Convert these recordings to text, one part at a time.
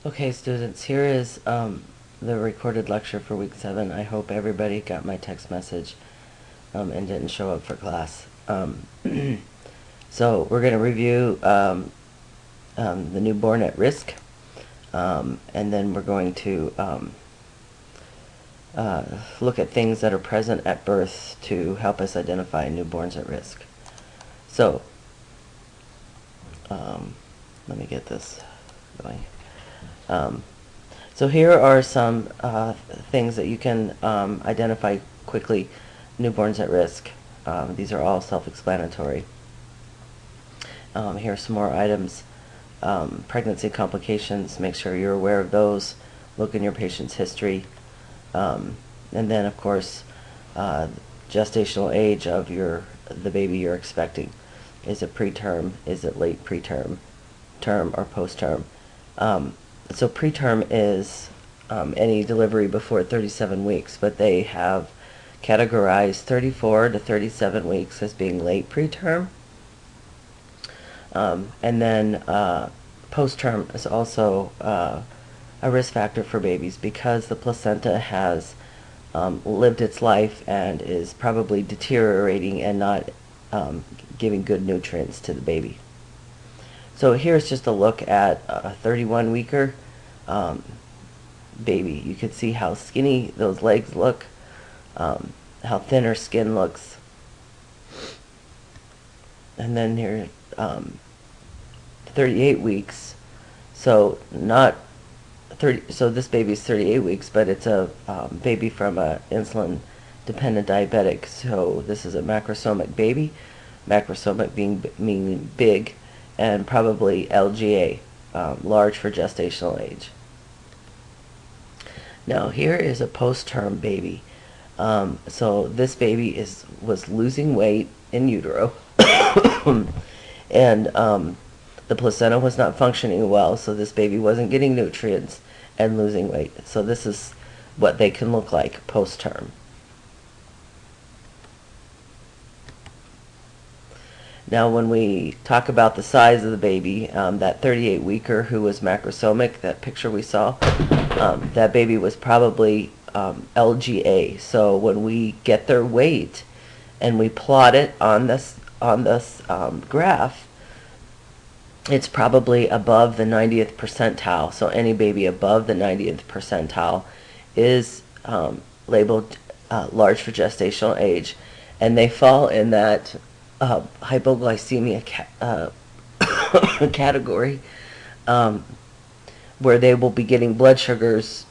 Okay, students, here is the recorded lecture for week 7. I hope everybody got my text message and didn't show up for class. So we're going to review the newborn at risk, and then we're going to look at things that are present at birth to help us identify newborns at risk. So let me get this going. So here are some things that you can identify quickly newborns at risk. These are all self-explanatory. Here are some more items. Pregnancy complications, make sure you're aware of those. Look in your patient's history. And then, of course, gestational age of the baby you're expecting. Is it preterm? Is it late preterm? Term or post-term? So preterm is any delivery before 37 weeks, but they have categorized 34 to 37 weeks as being late preterm. And then post-term is also a risk factor for babies because the placenta has lived its life and is probably deteriorating and not giving good nutrients to the baby. So here's just a look at a 31-weeker baby. You can see how skinny those legs look, how thin her skin looks. And then here, 38 weeks. So not 30. So this baby's 38 weeks, but it's a baby from a insulin-dependent diabetic. So this is a macrosomic baby. Macrosomic meaning big, and probably LGA, large for gestational age. Now here is a post-term baby. So this baby was losing weight in utero, and the placenta was not functioning well, so this baby wasn't getting nutrients and losing weight. So this is what they can look like post-term. Now when we talk about the size of the baby, that 38-weeker who was macrosomic, that picture we saw, that baby was probably LGA. So when we get their weight and we plot it on this graph, it's probably above the 90th percentile. So any baby above the 90th percentile is labeled large for gestational age, and they fall in that hypoglycemia category, where they will be getting blood sugars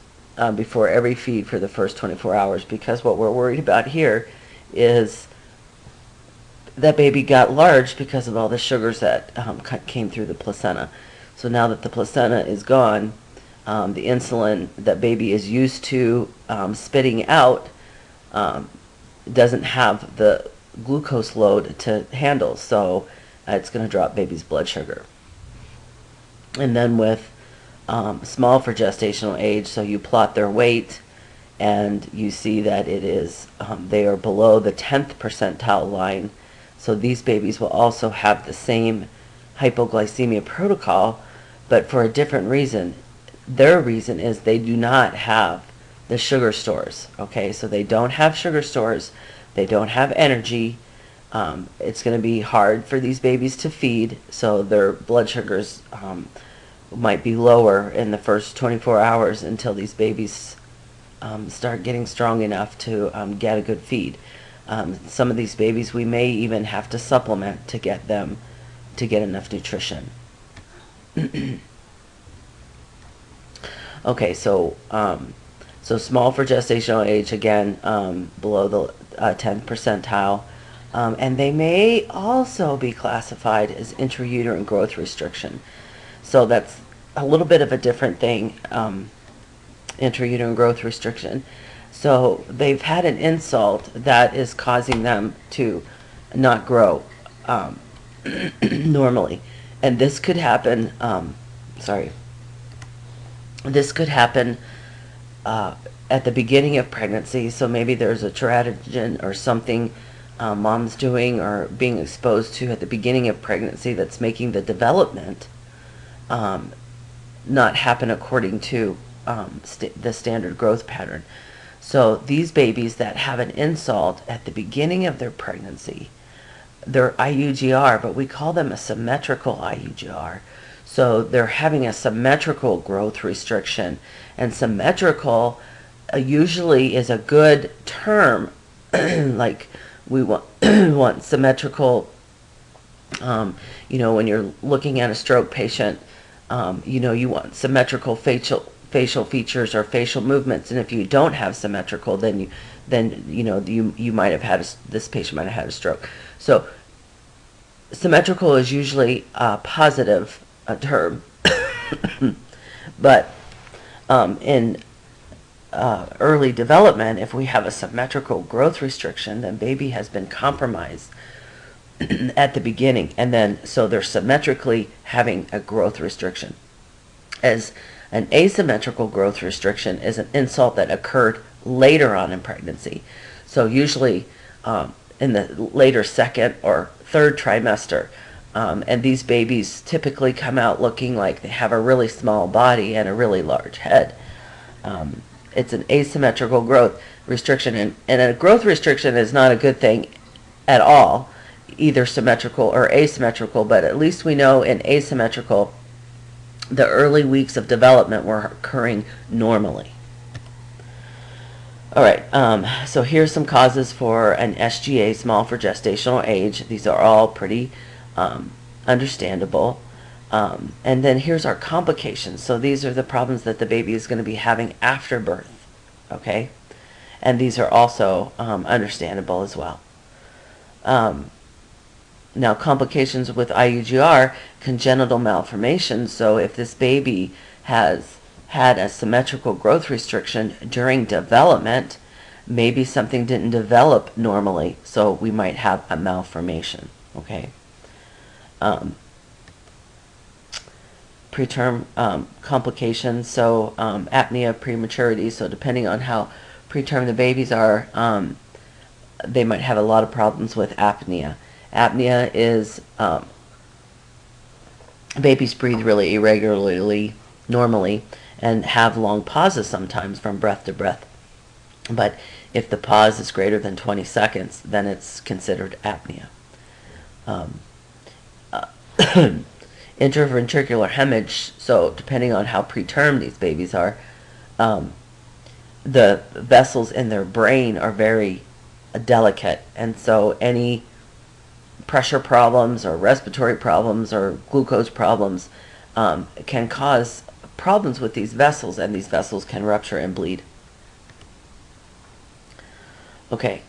before every feed for the first 24 hours, because what we're worried about here is that baby got large because of all the sugars that came through the placenta. So now that the placenta is gone, the insulin that baby is used to spitting out doesn't have the glucose load to handle, so it's going to drop baby's blood sugar. And then with small for gestational age, so you plot their weight and you see that it is they are below the 10th percentile line. So these babies will also have the same hypoglycemia protocol, but for a different reason. Their reason is they do not have the sugar stores. Okay, so they don't have sugar stores. They don't have energy. It's going to be hard for these babies to feed, so their blood sugars might be lower in the first 24 hours until these babies start getting strong enough to get a good feed. Some of these babies we may even have to supplement to get them to get enough nutrition. Okay, so small for gestational age, again, below the 10th percentile. And they may also be classified as intrauterine growth restriction. So that's a little bit of a different thing, intrauterine growth restriction. So they've had an insult that is causing them to not grow normally. And this could happen, this could happen at the beginning of pregnancy. So maybe there's a teratogen or something mom's doing or being exposed to at the beginning of pregnancy that's making the development not happen according to the standard growth pattern. So these babies that have an insult at the beginning of their pregnancy, they're IUGR, but we call them a symmetrical IUGR. So they're having a symmetrical growth restriction, and symmetrical usually is a good term. Like we want, want symmetrical, when you're looking at a stroke patient, you want symmetrical facial features or facial movements, and if you don't have symmetrical, then you might have had this patient might have had a stroke. So symmetrical is usually a positive term, but in early development, if we have a symmetrical growth restriction, then baby has been compromised at the beginning, and then so they're symmetrically having a growth restriction. As an asymmetrical growth restriction is an insult that occurred later on in pregnancy. So usually in the later second or third trimester. And these babies typically come out looking like they have a really small body and a really large head. It's an asymmetrical growth restriction, and a growth restriction is not a good thing at all, either symmetrical or asymmetrical, but at least we know in asymmetrical, the early weeks of development were occurring normally. All right, so here's some causes for an SGA, small for gestational age. These are all pretty understandable. And then here's our complications. So these are the problems that the baby is going to be having after birth, okay? And these are also understandable as well. Now, complications with IUGR, congenital malformation. So if this baby has had a symmetrical growth restriction during development, maybe something didn't develop normally, so we might have a malformation, okay? Preterm complications, so apnea, prematurity, so depending on how preterm the babies are, they might have a lot of problems with apnea. Apnea is babies breathe really irregularly, normally, and have long pauses sometimes from breath to breath. But if the pause is greater than 20 seconds, then it's considered apnea. Intraventricular hemorrhage, so depending on how preterm these babies are, the vessels in their brain are very delicate, and so any pressure problems or respiratory problems or glucose problems can cause problems with these vessels, and these vessels can rupture and bleed. Okay,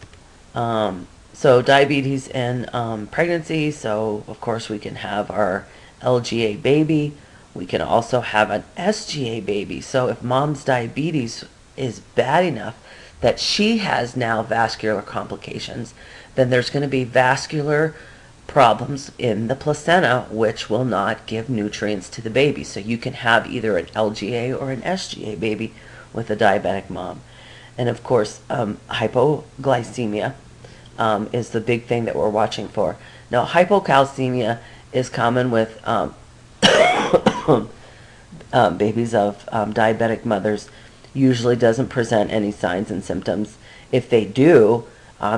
so diabetes in pregnancy, so of course we can have our LGA baby. We can also have an SGA baby. So if mom's diabetes is bad enough that she has now vascular complications, then there's going to be vascular problems in the placenta, which will not give nutrients to the baby. So you can have either an LGA or an SGA baby with a diabetic mom. And of course, hypoglycemia is the big thing that we're watching for. Now, hypocalcemia is common with babies of diabetic mothers. Usually doesn't present any signs and symptoms. If they do,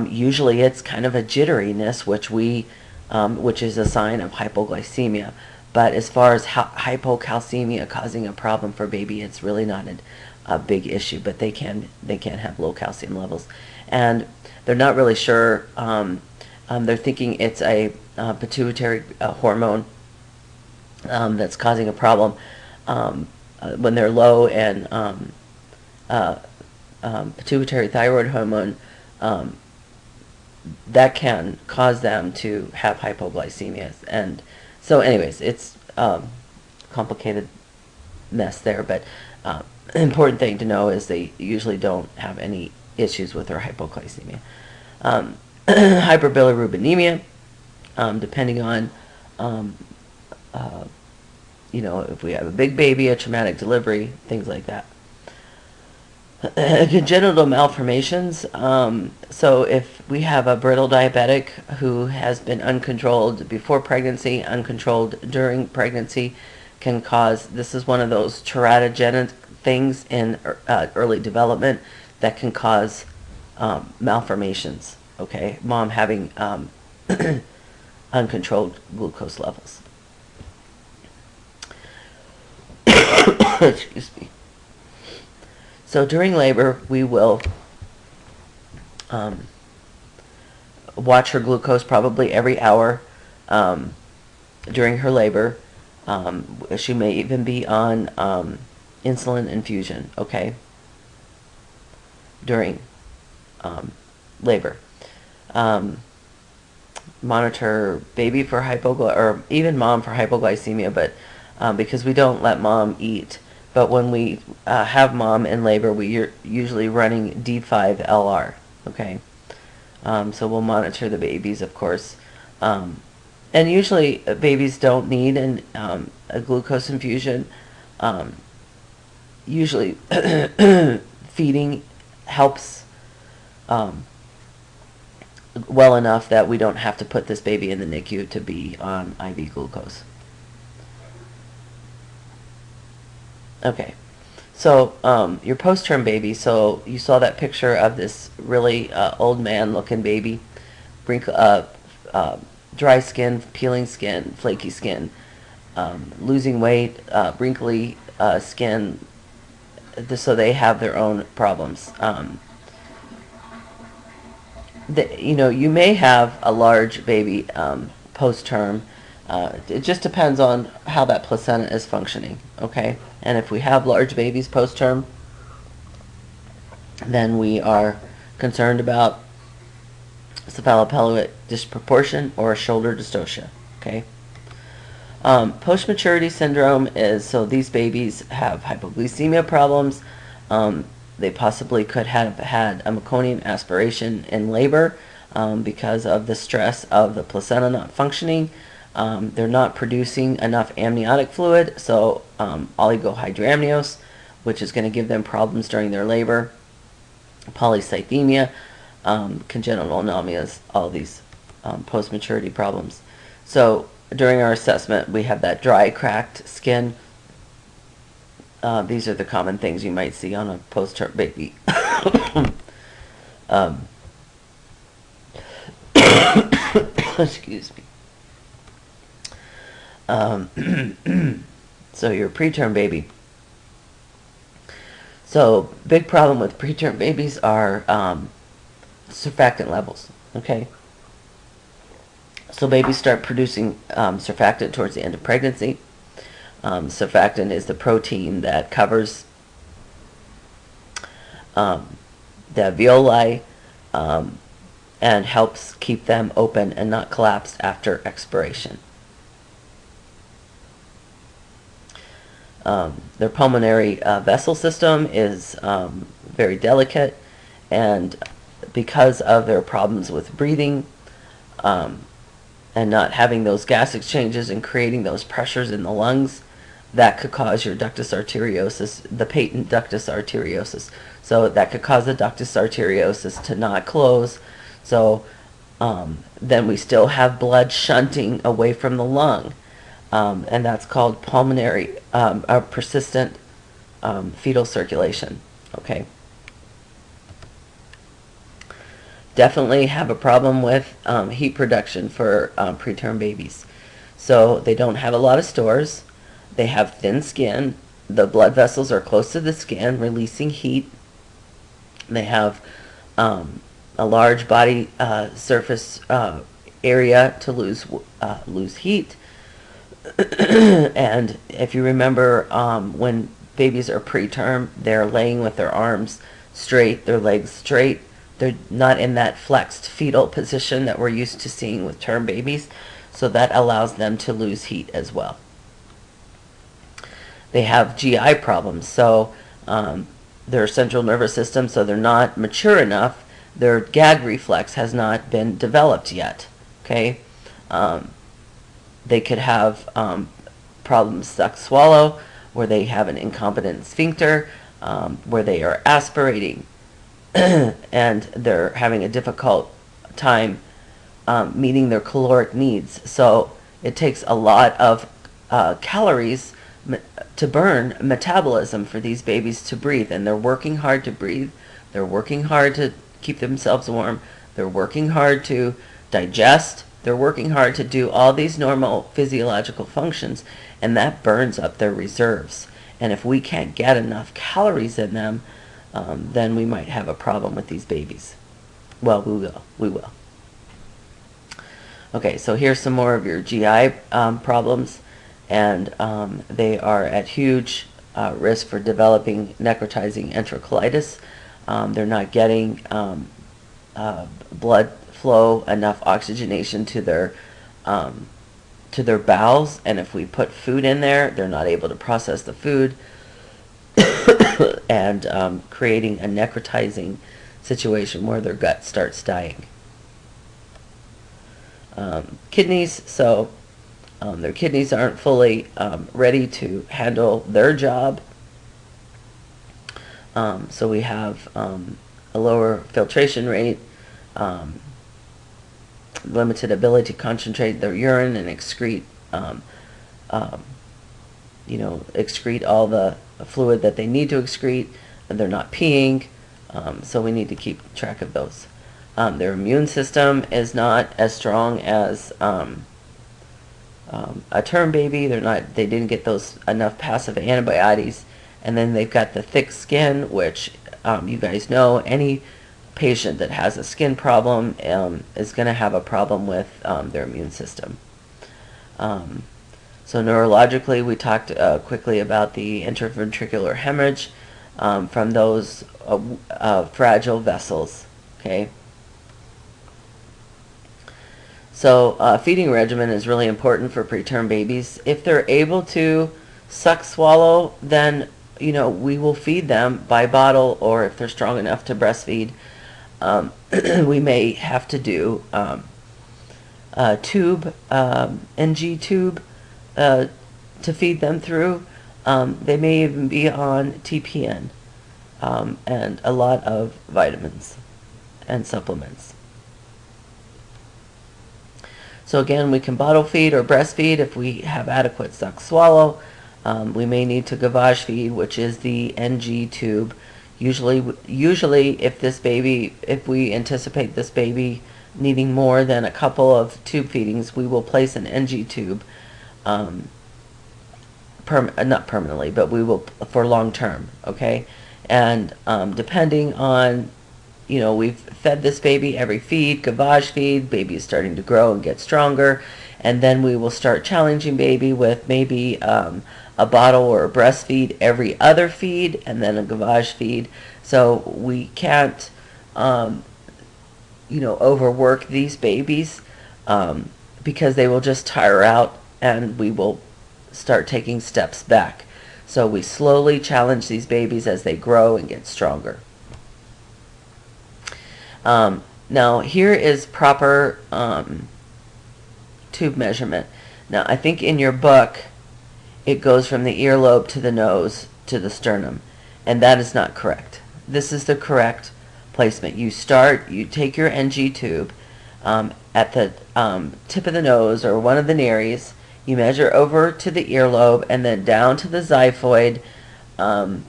usually it's kind of a jitteriness, which is a sign of hypoglycemia. But as far as hypocalcemia causing a problem for baby, it's really not a big issue. But they can have low calcium levels, and they're not really sure. They're thinking it's a pituitary hormone that's causing a problem when they're low, and pituitary thyroid hormone that can cause them to have hypoglycemia. And so anyways, it's complicated mess there, but important thing to know is they usually don't have any issues with their hypoglycemia. Hyperbilirubinemia, depending on if we have a big baby, a traumatic delivery, things like that. Congenital malformations, so if we have a brittle diabetic who has been uncontrolled before pregnancy, uncontrolled during pregnancy, can cause, this is one of those teratogenic things in early development that can cause malformations, okay? Mom having uncontrolled glucose levels. Excuse me. So during labor, we will watch her glucose probably every hour during her labor. She may even be on insulin infusion, okay, during labor. Monitor baby for or even mom for hypoglycemia, but because we don't let mom eat. But when we have mom in labor, we're usually running D5-LR, okay? So we'll monitor the babies, of course. And usually babies don't need a glucose infusion. Usually feeding helps well enough that we don't have to put this baby in the NICU to be on IV glucose. Okay, so your post-term baby, so you saw that picture of this really old man looking baby, dry skin, peeling skin, flaky skin, losing weight, wrinkly skin, so they have their own problems. You may have a large baby post-term. It just depends on how that placenta is functioning, okay? And if we have large babies post-term, then we are concerned about cephalopelvic disproportion or shoulder dystocia, okay? Post-maturity syndrome is, so these babies have hypoglycemia problems. They possibly could have had a meconium aspiration in labor because of the stress of the placenta not functioning. They're not producing enough amniotic fluid, so oligohydramnios, which is going to give them problems during their labor, polycythemia, congenital anomalies, all these post-maturity problems. So during our assessment, we have that dry, cracked skin. These are the common things you might see on a post-term baby. Excuse me. So your preterm baby. So big problem with preterm babies are surfactant levels, okay? So babies start producing surfactant towards the end of pregnancy. Surfactant is the protein that covers the alveoli and helps keep them open and not collapsed after expiration. Their pulmonary vessel system is very delicate, and because of their problems with breathing and not having those gas exchanges and creating those pressures in the lungs, that could cause your ductus arteriosus, the patent ductus arteriosus. So that could cause the ductus arteriosus to not close. So then we still have blood shunting away from the lung. And that's called pulmonary, persistent fetal circulation, okay? Definitely have a problem with heat production for preterm babies. So they don't have a lot of stores. They have thin skin. The blood vessels are close to the skin, releasing heat. They have a large body surface area to lose heat. And if you remember, when babies are preterm, they're laying with their arms straight, their legs straight. They're not in that flexed fetal position that we're used to seeing with term babies, so that allows them to lose heat as well. They have GI problems, so their central nervous system, so they're not mature enough. Their gag reflex has not been developed yet, okay? They could have problems suck swallow, where they have an incompetent sphincter, where they are aspirating, and they're having a difficult time meeting their caloric needs. So it takes a lot of calories to burn metabolism for these babies to breathe, and they're working hard to breathe. They're working hard to keep themselves warm. They're working hard to digest. They're working hard to do all these normal physiological functions, and that burns up their reserves. And if we can't get enough calories in them, then we might have a problem with these babies. Well, we will. We will. Okay, so here's some more of your GI problems, and they are at huge risk for developing necrotizing enterocolitis. They're not getting blood flow, enough oxygenation to their bowels, and if we put food in there, they're not able to process the food, and creating a necrotizing situation where their gut starts dying. Kidneys, so their kidneys aren't fully ready to handle their job. So we have a lower filtration rate, limited ability to concentrate their urine and excrete, excrete all the fluid that they need to excrete, and they're not peeing, so we need to keep track of those. Their immune system is not as strong as a term baby. They didn't get those enough passive antibodies, and then they've got the thick skin, which you guys know any patient that has a skin problem is going to have a problem with their immune system. So neurologically, we talked quickly about the interventricular hemorrhage from those fragile vessels. Okay. So feeding regimen is really important for preterm babies. If they're able to suck, swallow, then we will feed them by bottle, or if they're strong enough to breastfeed, we may have to do a tube, NG tube, to feed them through. They may even be on TPN and a lot of vitamins and supplements. So again, we can bottle feed or breastfeed if we have adequate suck swallow. We may need to gavage feed, which is the NG tube. Usually if we anticipate this baby needing more than a couple of tube feedings, we will place an NG tube, not permanently, but we will for long term, okay? And depending on, we've fed this baby every feed, gavage feed, baby is starting to grow and get stronger, and then we will start challenging baby with maybe a bottle or a breastfeed every other feed, and then a gavage feed. So we can't, overwork these babies because they will just tire out, and we will start taking steps back. So we slowly challenge these babies as they grow and get stronger. Now here is proper tube measurement. Now I think in your book it goes from the earlobe to the nose to the sternum, and that is not correct. This is the correct placement. You take your NG tube at the tip of the nose or one of the nares. You measure over to the earlobe and then down to the xiphoid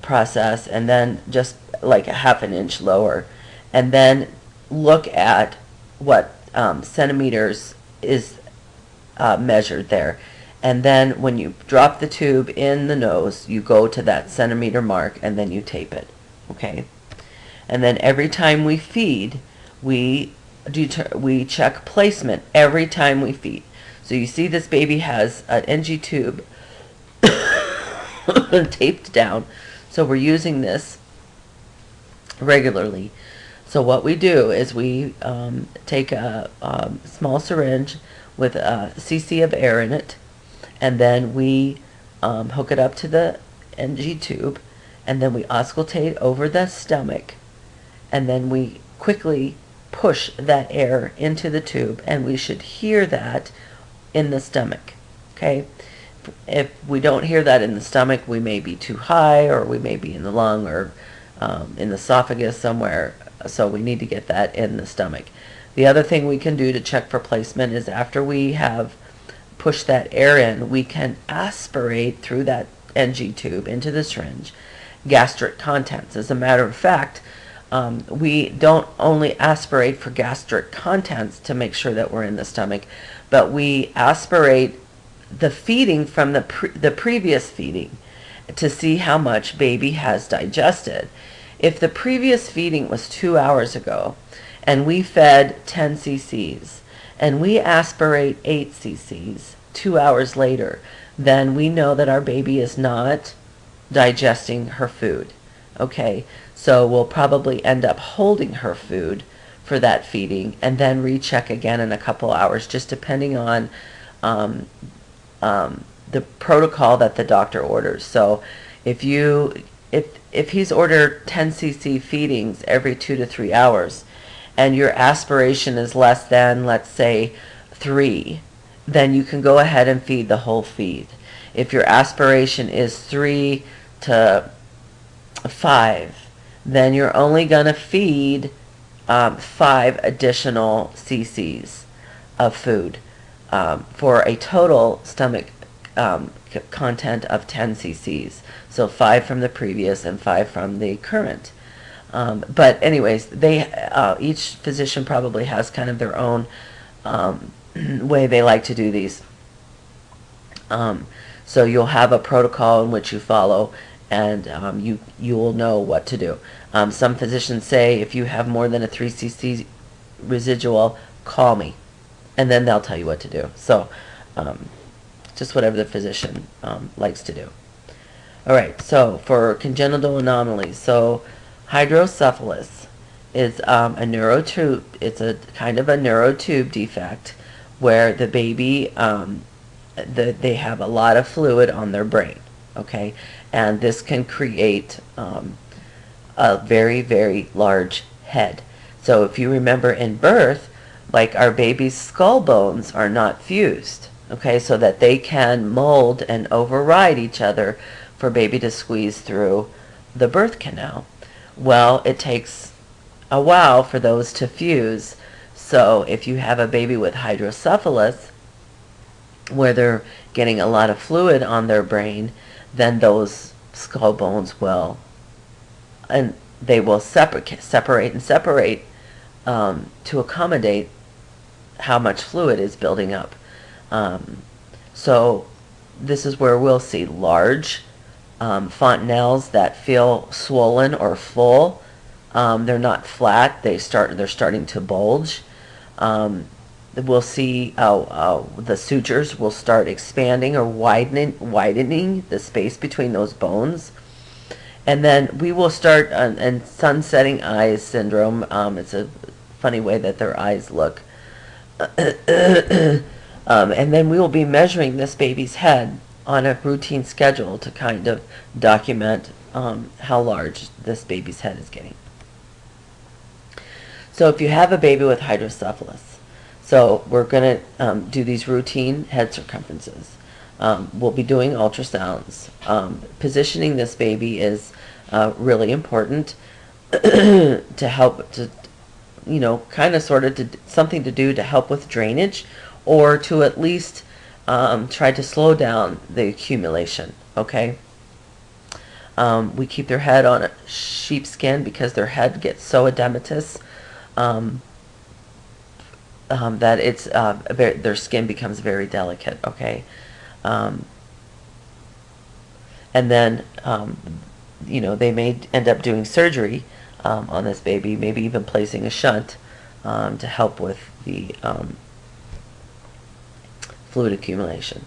process, and then just like a half an inch lower, and then look at what centimeters is measured there. And then when you drop the tube in the nose, you go to that centimeter mark and then you tape it. Okay? And then every time we feed, we check placement every time we feed. So you see this baby has an NG tube taped down. So we're using this regularly. So what we do is we take a small syringe with a cc of air in it, and then we hook it up to the NG tube, and then we auscultate over the stomach, and then we quickly push that air into the tube, and we should hear that in the stomach. Okay? If we don't hear that in the stomach, we may be too high, or we may be in the lung, or in the esophagus somewhere, so we need to get that in the stomach. The other thing we can do to check for placement is after we have pushed that air in, we can aspirate through that NG tube, into the syringe, gastric contents. As a matter of fact, we don't only aspirate for gastric contents to make sure that we're in the stomach, but we aspirate the feeding from the previous feeding to see how much baby has digested. If the previous feeding was 2 hours ago and we fed 10 cc's and we aspirate 8 cc's 2 hours later, then we know that our baby is not digesting her food. Okay, so we'll probably end up holding her food for that feeding and then recheck again in a couple hours, just depending on the protocol that the doctor orders. So if he's ordered 10 cc feedings every 2 to 3 hours and your aspiration is less than, let's say, 3, then you can go ahead and feed the whole feed. If your aspiration is 3 to 5, then you're only going to feed 5 additional cc's of food for a total stomach content of 10 cc's. So 5 from the previous and 5 from the current. But anyways, each physician probably has kind of their own way they like to do these. So you'll have a protocol in which you follow, and you will know what to do. Some physicians say if you have more than a 3 cc residual, call me, and then they'll tell you what to do. So just whatever the physician likes to do. All right, so for congenital anomalies, so hydrocephalus is a neurotube. It's a kind of a neurotube defect where the baby, they have a lot of fluid on their brain, okay? And this can create a very, very large head. So if you remember in birth, like our baby's skull bones are not fused, okay, so that they can mold and override each other for baby to squeeze through the birth canal. Well, it takes a while for those to fuse. So if you have a baby with hydrocephalus, where they're getting a lot of fluid on their brain, then those skull bones will, and they will separate to accommodate how much fluid is building up. So this is where we'll see large fontanelles that feel swollen or full. They're not flat. They're starting to bulge. We'll see the sutures will start expanding or widening the space between those bones. And then we will start, and sun-setting eyes syndrome, it's a funny way that their eyes look. And then we will be measuring this baby's head on a routine schedule to kind of document how large this baby's head is getting. So if you have a baby with hydrocephalus, so we're going to do these routine head circumferences. We'll be doing ultrasounds. Positioning this baby is really important to help to, kind of sort of something to do to help with drainage, or to at least try to slow down the accumulation, okay? We keep their head on sheepskin because their head gets so edematous that it's their skin becomes very delicate, okay? And then, they may end up doing surgery on this baby, maybe even placing a shunt to help with the fluid accumulation.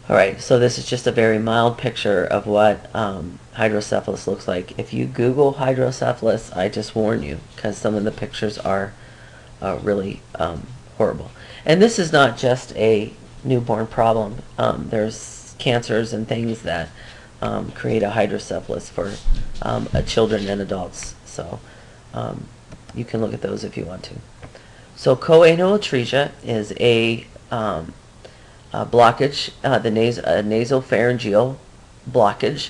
All right, so this is just a very mild picture of what hydrocephalus looks like. If you Google hydrocephalus, I just warn you, because some of the pictures are really horrible. And this is not just a newborn problem. There's cancers and things that create a hydrocephalus for children and adults. So you can look at those if you want to. So choanal atresia is a blockage, nasopharyngeal blockage.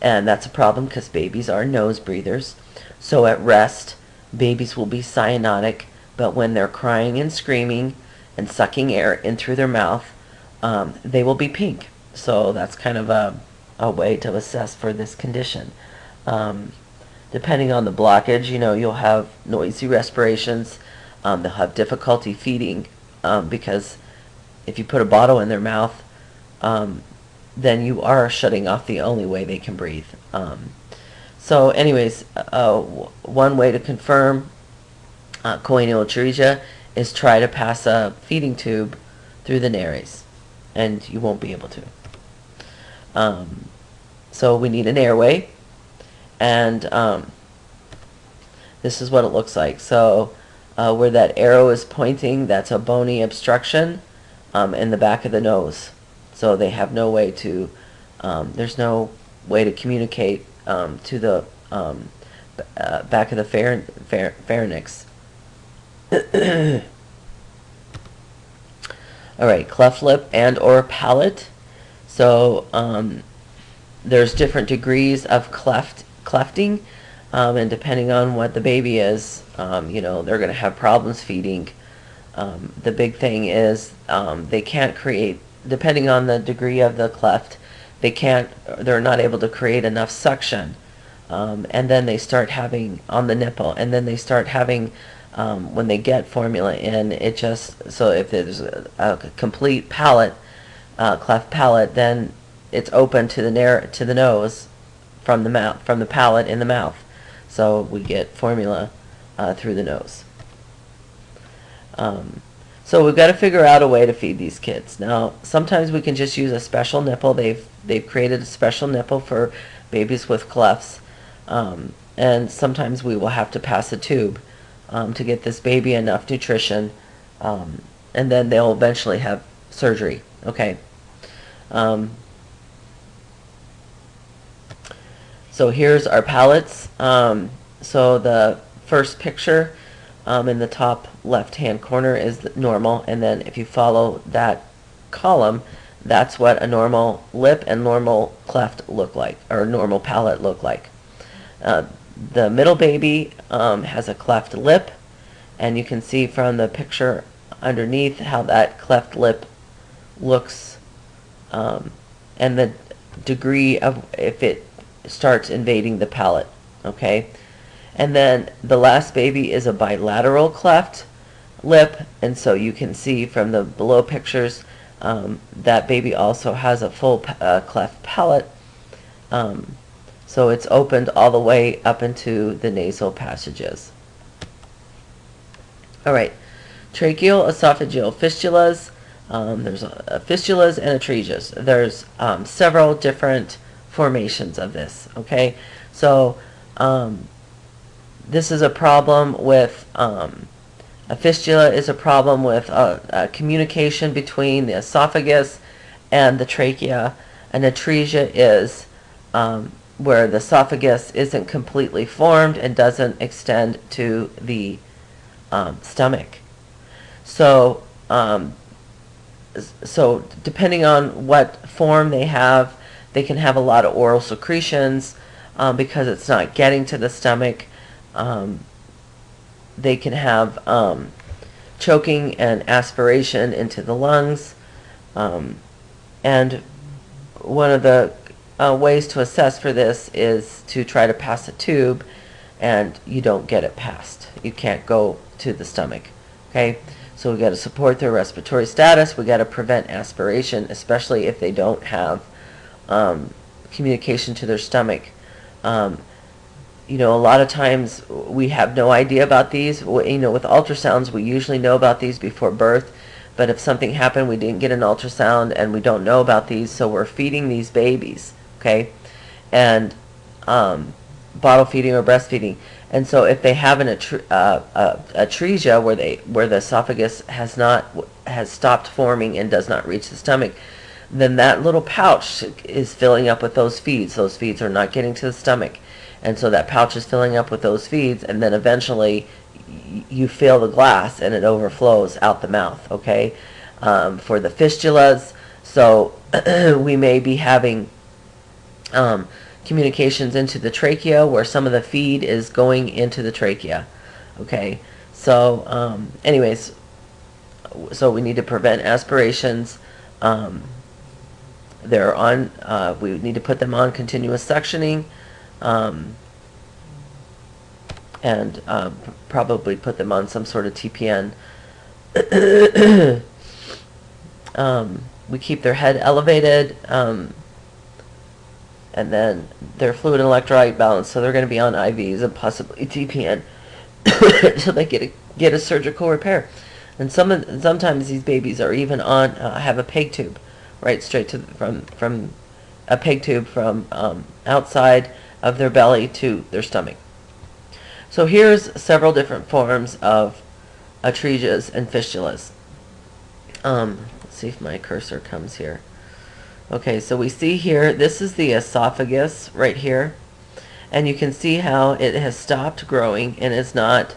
And that's a problem because babies are nose breathers. So at rest, babies will be cyanotic, but when they're crying and screaming and sucking air in through their mouth, they will be pink. So that's kind of a way to assess for this condition. Depending on the blockage, you'll have noisy respirations. They'll have difficulty feeding because if you put a bottle in their mouth, then you are shutting off the only way they can breathe. So anyways, one way to confirm choanal atresia is try to pass a feeding tube through the nares, and you won't be able to. So we need an airway, and this is what it looks like. So where that arrow is pointing, that's a bony obstruction in the back of the nose. So they have no way to, there's no way to communicate to the back of the pharynx. All right, cleft lip and or palate. So there's different degrees of clefting, and depending on what the baby is, they're going to have problems feeding. The big thing is they can't create, depending on the degree of the cleft, they're not able to create enough suction. And then they start having on the nipple, and then they start having when they get formula in, it just, so if there's a complete palate, cleft palate, then it's open to the nose from the mouth, from the palate in the mouth. So we get formula through the nose. So we've got to figure out a way to feed these kids. Now, sometimes we can just use a special nipple. They've created a special nipple for babies with clefts, and sometimes we will have to pass a tube to get this baby enough nutrition, and then they'll eventually have surgery. Okay. So here's our palates. So the first picture in the top left-hand corner is normal, and then if you follow that column, that's what a normal lip and normal cleft look like, or normal palate look like. The middle baby has a cleft lip, and you can see from the picture underneath how that cleft lip looks, and the degree of if it starts invading the palate. Okay, and then the last baby is a bilateral cleft lip, and so you can see from the below pictures that baby also has a full cleft palate. So it's opened all the way up into the nasal passages. All right, tracheal esophageal fistulas. There's fistulas and atresias. There's several different formations of this. Okay, so this is a problem with a fistula is a problem with communication between the esophagus and the trachea. An atresia is where the esophagus isn't completely formed and doesn't extend to the stomach. So depending on what form they have, they can have a lot of oral secretions because it's not getting to the stomach. They can have choking and aspiration into the lungs. And one of the ways to assess for this is to try to pass a tube, and you don't get it passed. You can't go to the stomach. Okay, so we got to support their respiratory status. We got to prevent aspiration, especially if they don't have communication to their stomach. A lot of times we have no idea about these. With ultrasounds, we usually know about these before birth. But if something happened, we didn't get an ultrasound, and we don't know about these, so we're feeding these babies, okay, and bottle feeding or breastfeeding. And so if they have an atresia where the esophagus has stopped forming and does not reach the stomach, then that little pouch is filling up with those feeds. Those feeds are not getting to the stomach, and so that pouch is filling up with those feeds, and then eventually you fill the glass and it overflows out the mouth. Okay, for the fistulas, so we may be having communications into the trachea where some of the feed is going into the trachea. Okay, so anyways, so we need to prevent aspirations Um, they're on. We need to put them on continuous suctioning, and probably put them on some sort of TPN. We keep their head elevated, and then their fluid and electrolyte balance. So they're going to be on IVs and possibly TPN until they get a surgical repair. And sometimes these babies are even on have a peg tube, right, straight to from a peg tube from outside of their belly to their stomach. So here's several different forms of atresias and fistulas. Let's see if my cursor comes here. Okay, so we see here, this is the esophagus right here, and you can see how it has stopped growing and is not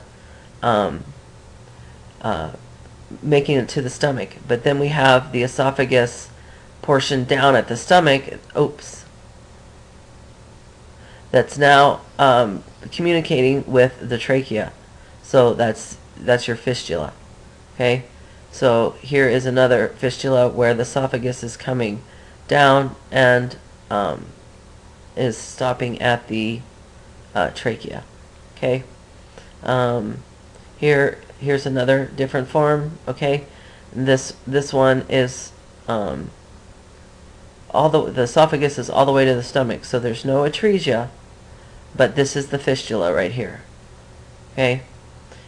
making it to the stomach. But then we have the esophagus portion down at the stomach, that's now communicating with the trachea. So that's your fistula. Okay, so here is another fistula where the esophagus is coming down and is stopping at the trachea. Okay, here's another different form. Okay, this one is the esophagus is all the way to the stomach, so there's no atresia, but this is the fistula right here. Okay,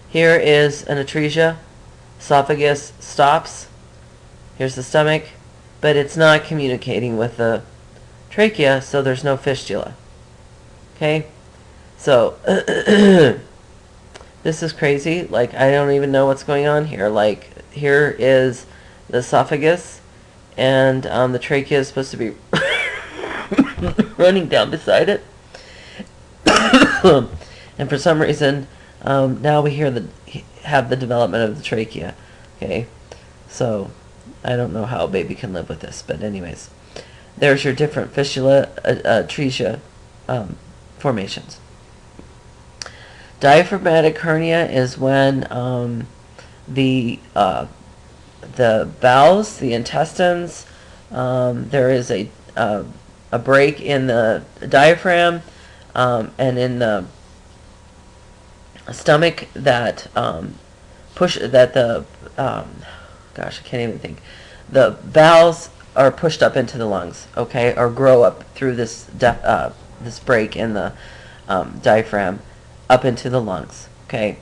here is an atresia. Esophagus stops. Here's the stomach, but it's not communicating with the trachea, so there's no fistula. Okay, so this is crazy. Like, I don't even know what's going on here. Like, here is the esophagus, and the trachea is supposed to be running down beside it. And for some reason, now we have the development of the trachea. Okay, so I don't know how a baby can live with this, but anyways, there's your different fistula, atresia formations. Diaphragmatic hernia is when the bowels, the intestines, there is a break in the diaphragm and in the stomach that gosh, I can't even think. The bowels are pushed up into the lungs, okay, or grow up through this break in the diaphragm up into the lungs, okay.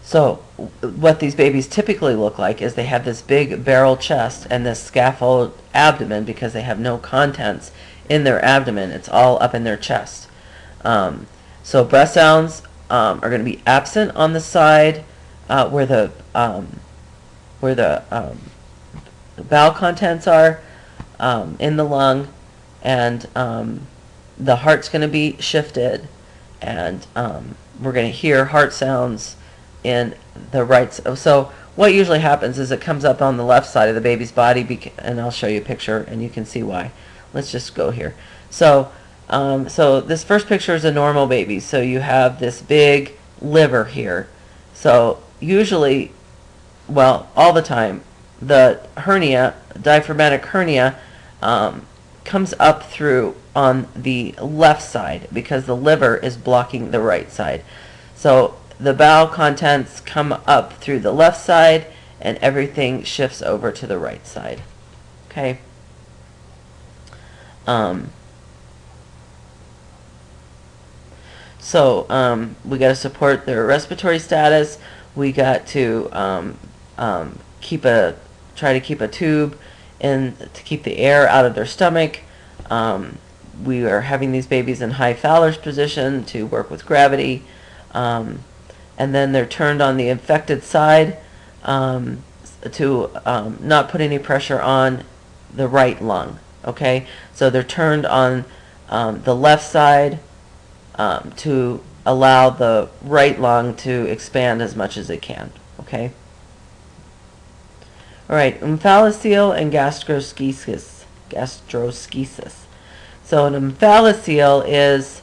So what these babies typically look like is they have this big barrel chest and this scaffold abdomen because they have no contents in their abdomen. It's all up in their chest. So breath sounds are going to be absent on the side where the bowel contents are in the lung, and the heart's going to be shifted, and we're going to hear heart sounds in the right. So what usually happens is it comes up on the left side of the baby's body, and I'll show you a picture and you can see why. Let's just go here. So so this first picture is a normal baby. So you have this big liver here. So usually, well, all the time, the hernia, diaphragmatic hernia, comes up through on the left side because the liver is blocking the right side. So the bowel contents come up through the left side and everything shifts over to the right side. Okay. So we got to support their respiratory status. We got to try to keep a tube in to keep the air out of their stomach. We are having these babies in high Fowler's position to work with gravity. And then they're turned on the infected side to not put any pressure on the right lung. Okay, so they're turned on the left side to allow the right lung to expand as much as it can. Okay. All right, omphalocele and gastroschisis. So an omphalocele is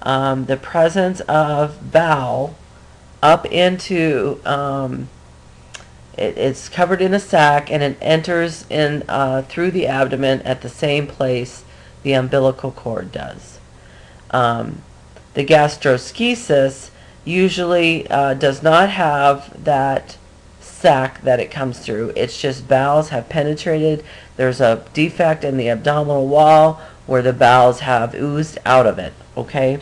the presence of bowel up into it's covered in a sac, and it enters in through the abdomen at the same place the umbilical cord does. The gastroschisis usually does not have that sac that it comes through. It's just bowels have penetrated. There's a defect in the abdominal wall where the bowels have oozed out of it. Okay,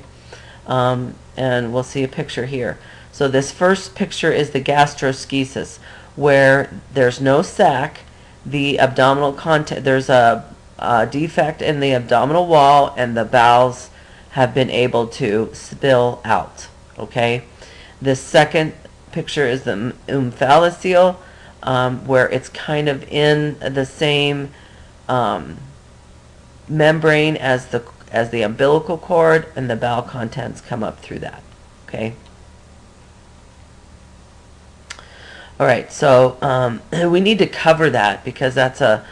and we'll see a picture here. So this first picture is the gastroschisis, where there's no sac. The abdominal content, there's a defect in the abdominal wall, and the bowels have been able to spill out. Okay, this second picture is the umphalocele, where it's kind of in the same membrane as the umbilical cord, and the bowel contents come up through that. Okay. All right, so we need to cover that, because that's a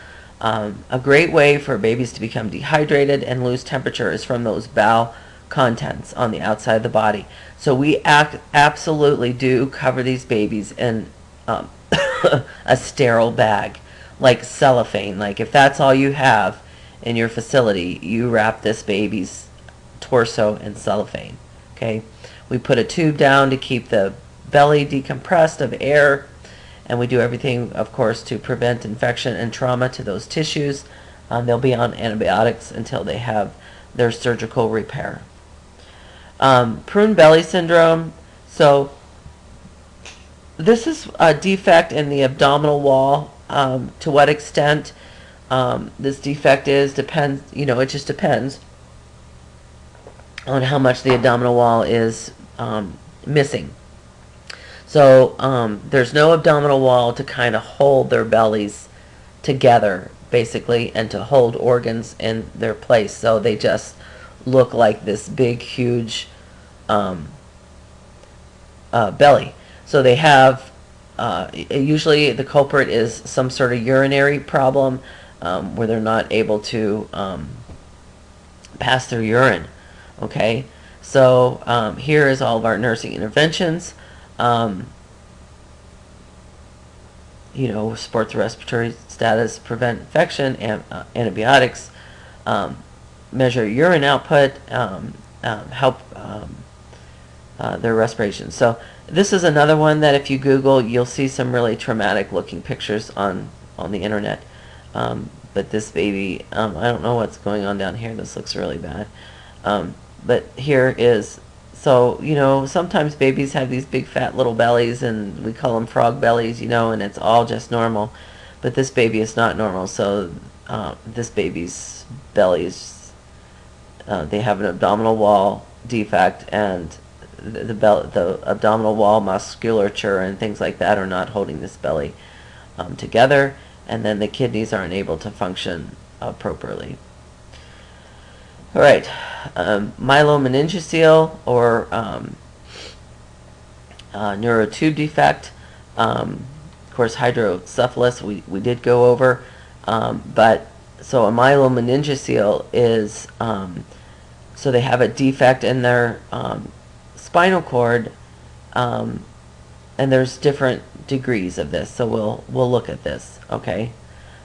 great way for babies to become dehydrated and lose temperature is from those bowel contents on the outside of the body. So we absolutely do cover these babies in a sterile bag, like cellophane. Like if that's all you have in your facility, you wrap this baby's torso in cellophane. Okay, we put a tube down to keep the belly decompressed of air, and we do everything, of course, to prevent infection and trauma to those tissues. They'll be on antibiotics until they have their surgical repair. Prune belly syndrome. So this is a defect in the abdominal wall. To what extent this defect is depends. It just depends on how much the abdominal wall is missing. So there's no abdominal wall to kind of hold their bellies together, basically, and to hold organs in their place. So they just look like this big, huge belly. So they have, usually the culprit is some sort of urinary problem, where they're not able to pass their urine. Okay, so here is all of our nursing interventions. Support the respiratory status, prevent infection, antibiotics, measure urine output, help their respiration. So this is another one that if you Google, you'll see some really traumatic looking pictures on the internet. But this baby, I don't know what's going on down here. This looks really bad. But here is, so, sometimes babies have these big fat little bellies, and we call them frog bellies, and it's all just normal. But this baby is not normal. So this baby's belly is, they have an abdominal wall defect, and the abdominal wall musculature and things like that are not holding this belly together, and then the kidneys aren't able to function appropriately. All right, myelomeningocele or neurotube defect. Of course, hydrocephalus we did go over, but so a myelomeningocele is so they have a defect in their spinal cord, and there's different degrees of this. So we'll look at this. Okay,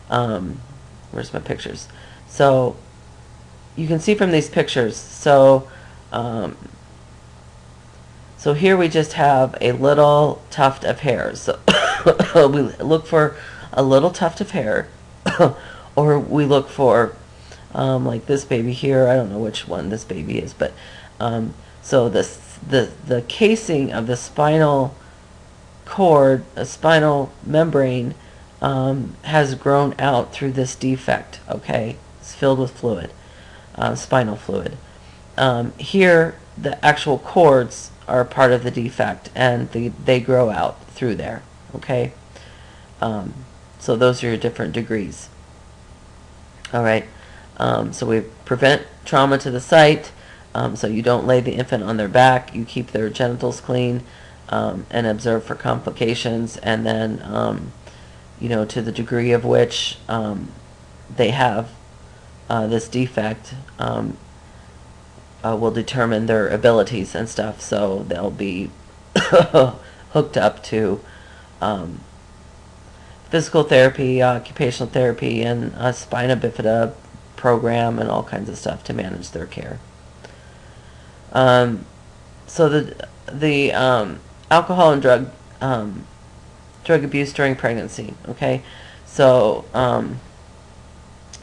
where's my pictures? So you can see from these pictures. So so here we just have a little tuft of hair. So we look for a little tuft of hair, or we look for like this baby here. I don't know which one this baby is, but so the casing of the spinal cord, a spinal membrane, has grown out through this defect. Okay, it's filled with fluid, spinal fluid. Here, the actual cords are part of the defect, and they grow out through there. Okay, so those are your different degrees. All right, so we prevent trauma to the site. So you don't lay the infant on their back. You keep their genitals clean, and observe for complications. And then, to the degree of which they have this defect, will determine their abilities and stuff. So they'll be hooked up to physical therapy, occupational therapy, and a spina bifida program, and all kinds of stuff to manage their care. So the alcohol and drug abuse during pregnancy. Okay, so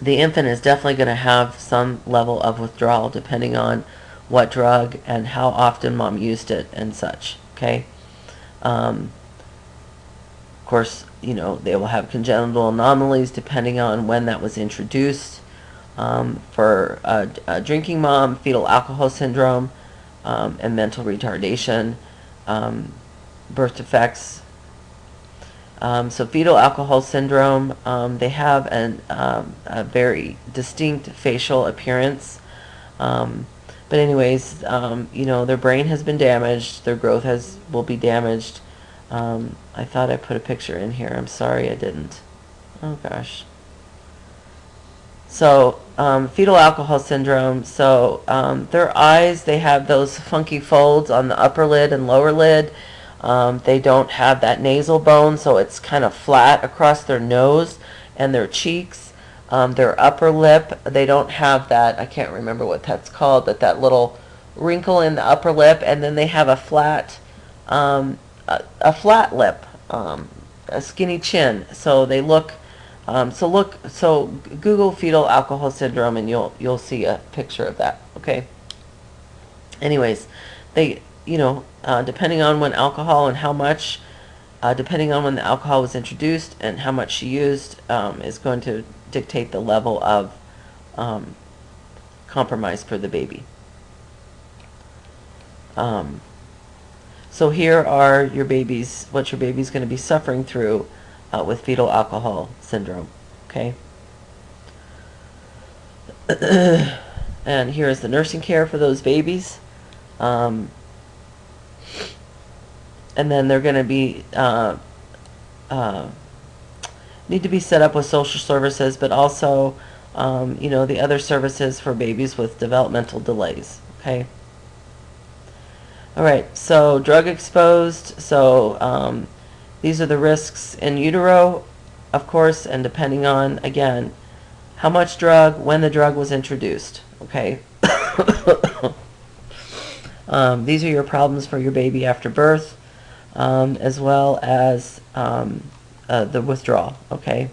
the infant is definitely going to have some level of withdrawal depending on what drug and how often mom used it and such. Okay. Of course, you know, they will have congenital anomalies depending on when that was introduced. For a drinking mom, fetal alcohol syndrome, and mental retardation, birth defects. So fetal alcohol syndrome, they have a very distinct facial appearance. But anyways, you know, their brain has been damaged. Their growth will be damaged. I thought I put a picture in here. I'm sorry I didn't. Oh gosh. So fetal alcohol syndrome. So their eyes, they have those funky folds on the upper lid and lower lid. They don't have that nasal bone, so it's kind of flat across their nose and their cheeks. Their upper lip, they don't have that, I can't remember what that's called, but that little wrinkle in the upper lip, and then they have a flat lip, a skinny chin. So they look, so Google fetal alcohol syndrome and you'll see a picture of that. Okay. Anyways, they, you know, depending on when alcohol and how much, depending on when the alcohol was introduced and how much she used, is going to dictate the level of compromise for the baby. So here are your babies, what your baby's going to be suffering through with fetal alcohol syndrome. Okay. And here is the nursing care for those babies. And then they're going to be need to be set up with social services, but also you know, the other services for babies with developmental delays. Okay. All right. So drug exposed. So these are the risks in utero, of course, and depending on, again, how much drug, when the drug was introduced. Okay. These are your problems for your baby after birth, as well as the withdrawal. Okay.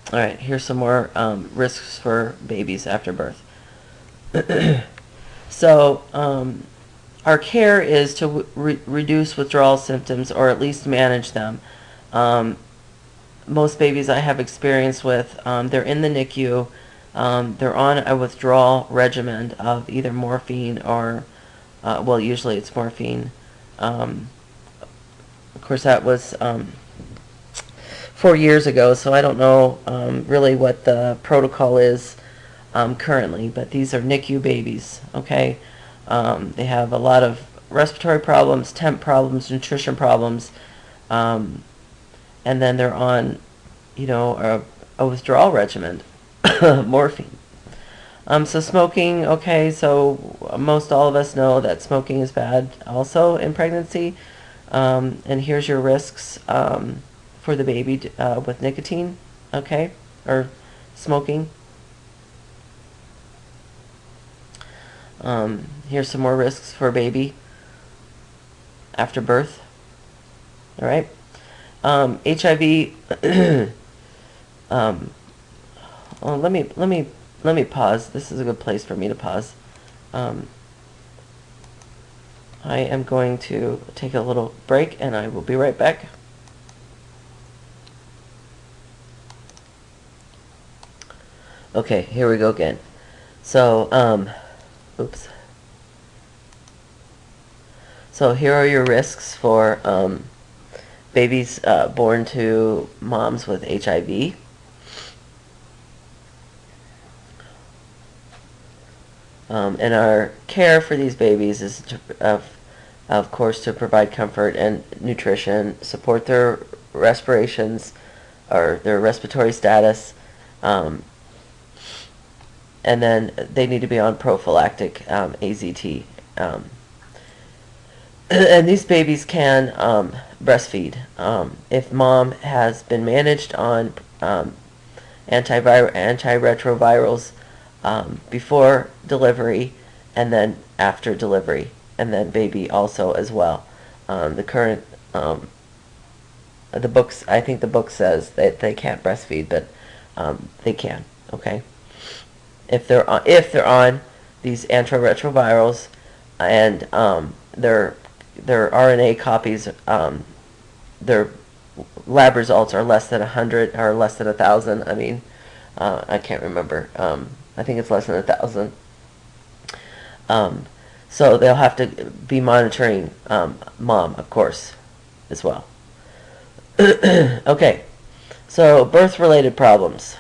All right, here's some more risks for babies after birth. So our care is to reduce withdrawal symptoms, or at least manage them. Most babies I have experience with, they're in the NICU. They're on a withdrawal regimen of either morphine or, well, usually it's morphine. Of course, that was 4 years ago, so I don't know really what the protocol is currently, but these are NICU babies. Okay. They have a lot of respiratory problems, temp problems, nutrition problems, and then they're on, you know, a withdrawal regimen, morphine. So smoking, okay, so most all of us know that smoking is bad also in pregnancy. And here's your risks for the baby with nicotine, okay, or smoking. Here's some more risks for a baby after birth. All right. HIV. Well, let me pause. This is a good place for me to pause. I am going to take a little break, and I will be right back. Okay, here we go again. So, oops. So here are your risks for babies born to moms with HIV. And our care for these babies is, of course, to provide comfort and nutrition, support their respirations or their respiratory status, and then they need to be on prophylactic AZT. And these babies can breastfeed. If mom has been managed on antiretrovirals before delivery and then after delivery, and then baby also as well. The current the books, I think the book says that they can't breastfeed, but they can. Okay, if they're on these antiretrovirals and their RNA copies, their lab results are less than 100 or less than 1,000. I mean, I can't remember. I think it's less than 1,000. So they'll have to be monitoring mom, of course, as well. Okay, so birth-related problems.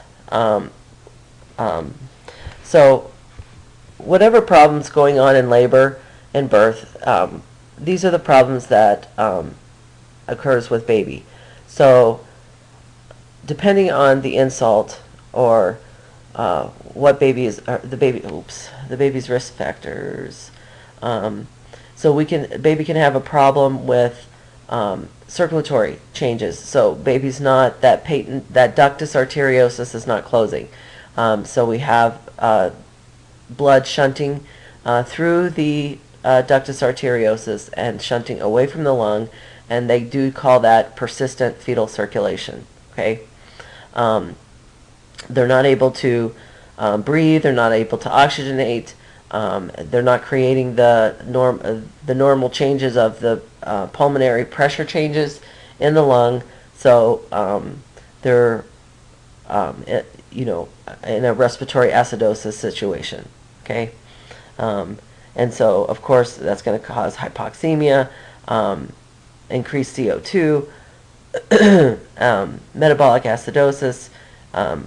So whatever problems going on in labor and birth, these are the problems that occurs with baby. So depending on the insult or what baby is, the baby's risk factors. So baby can have a problem with circulatory changes. So baby's not, that ductus arteriosus is not closing. So we have blood shunting through the ductus arteriosus and shunting away from the lung, and they do call that persistent fetal circulation. Okay, they're not able to breathe. They're not able to oxygenate. They're not creating the normal changes of the pulmonary pressure changes in the lung. So they're in a respiratory acidosis situation. Okay, and so of course that's going to cause hypoxemia, increased CO2, metabolic acidosis,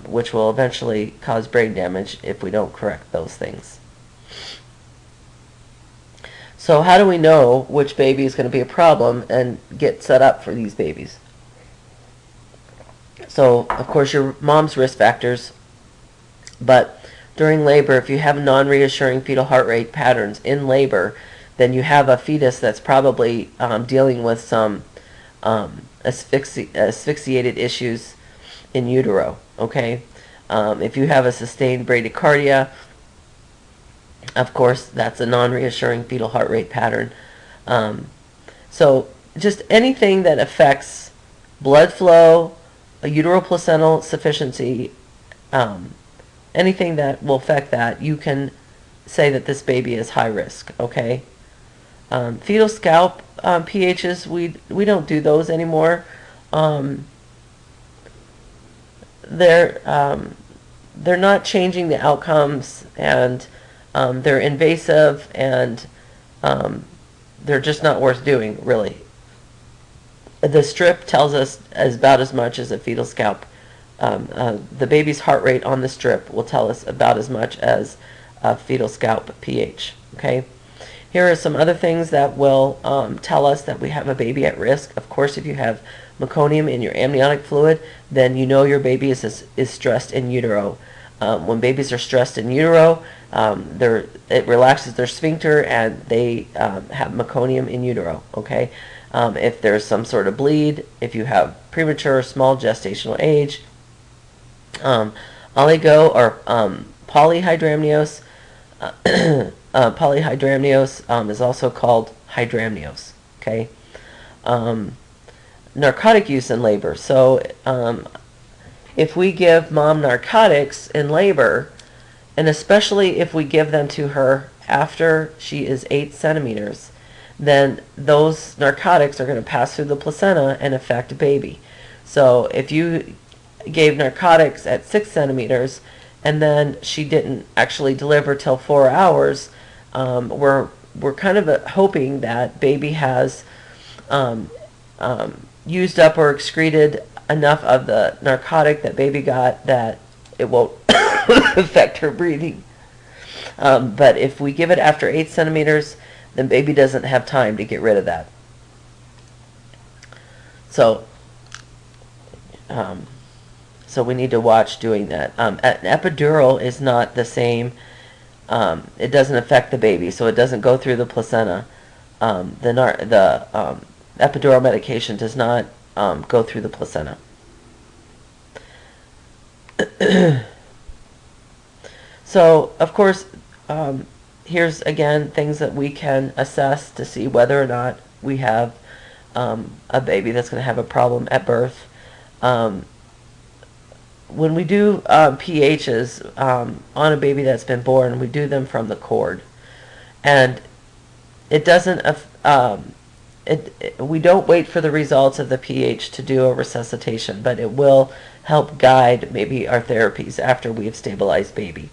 which will eventually cause brain damage if we don't correct those things. So how do we know which baby is going to be a problem and get set up for these babies? So, of course, your mom's risk factors, but during labor, if you have non-reassuring fetal heart rate patterns in labor, then you have a fetus that's probably dealing with some asphyxiated issues in utero, okay? If you have a sustained bradycardia, of course, that's a non-reassuring fetal heart rate pattern. So just anything that affects blood flow, a uteroplacental sufficiency, anything that will affect that, you can say that this baby is high risk, okay? Fetal scalp pHs, we don't do those anymore. They're not changing the outcomes, and they're invasive, and they're just not worth doing, really. The strip tells us about as much as a fetal scalp. The baby's heart rate on the strip will tell us about as much as a fetal scalp pH. Okay. Here are some other things that will tell us that we have a baby at risk. Of course, if you have meconium in your amniotic fluid, then you know your baby is stressed in utero. When babies are stressed in utero, it relaxes their sphincter, and they have meconium in utero. Okay. If there's some sort of bleed, if you have premature small gestational age, oligo or polyhydramnios, polyhydramnios is also called hydramnios. Okay, narcotic use in labor. So if we give mom narcotics in labor, and especially if we give them to her after she is 8 centimeters, then those narcotics are going to pass through the placenta and affect a baby. So if you gave narcotics at 6 centimeters and then she didn't actually deliver till 4 hours, we're kind of hoping that baby has used up or excreted enough of the narcotic that baby got that it won't affect her breathing. But if we give it after 8 centimeters, then baby doesn't have time to get rid of that. So, So we need to watch doing that. An epidural is not the same. It doesn't affect the baby, so it doesn't go through the placenta. The epidural medication does not go through the placenta. So, of course, here's again things that we can assess to see whether or not we have a baby that's going to have a problem at birth. When we do pHs on a baby that's been born, we do them from the cord, and it doesn't. We don't wait for the results of the pH to do a resuscitation, but it will help guide maybe our therapies after we have stabilized baby.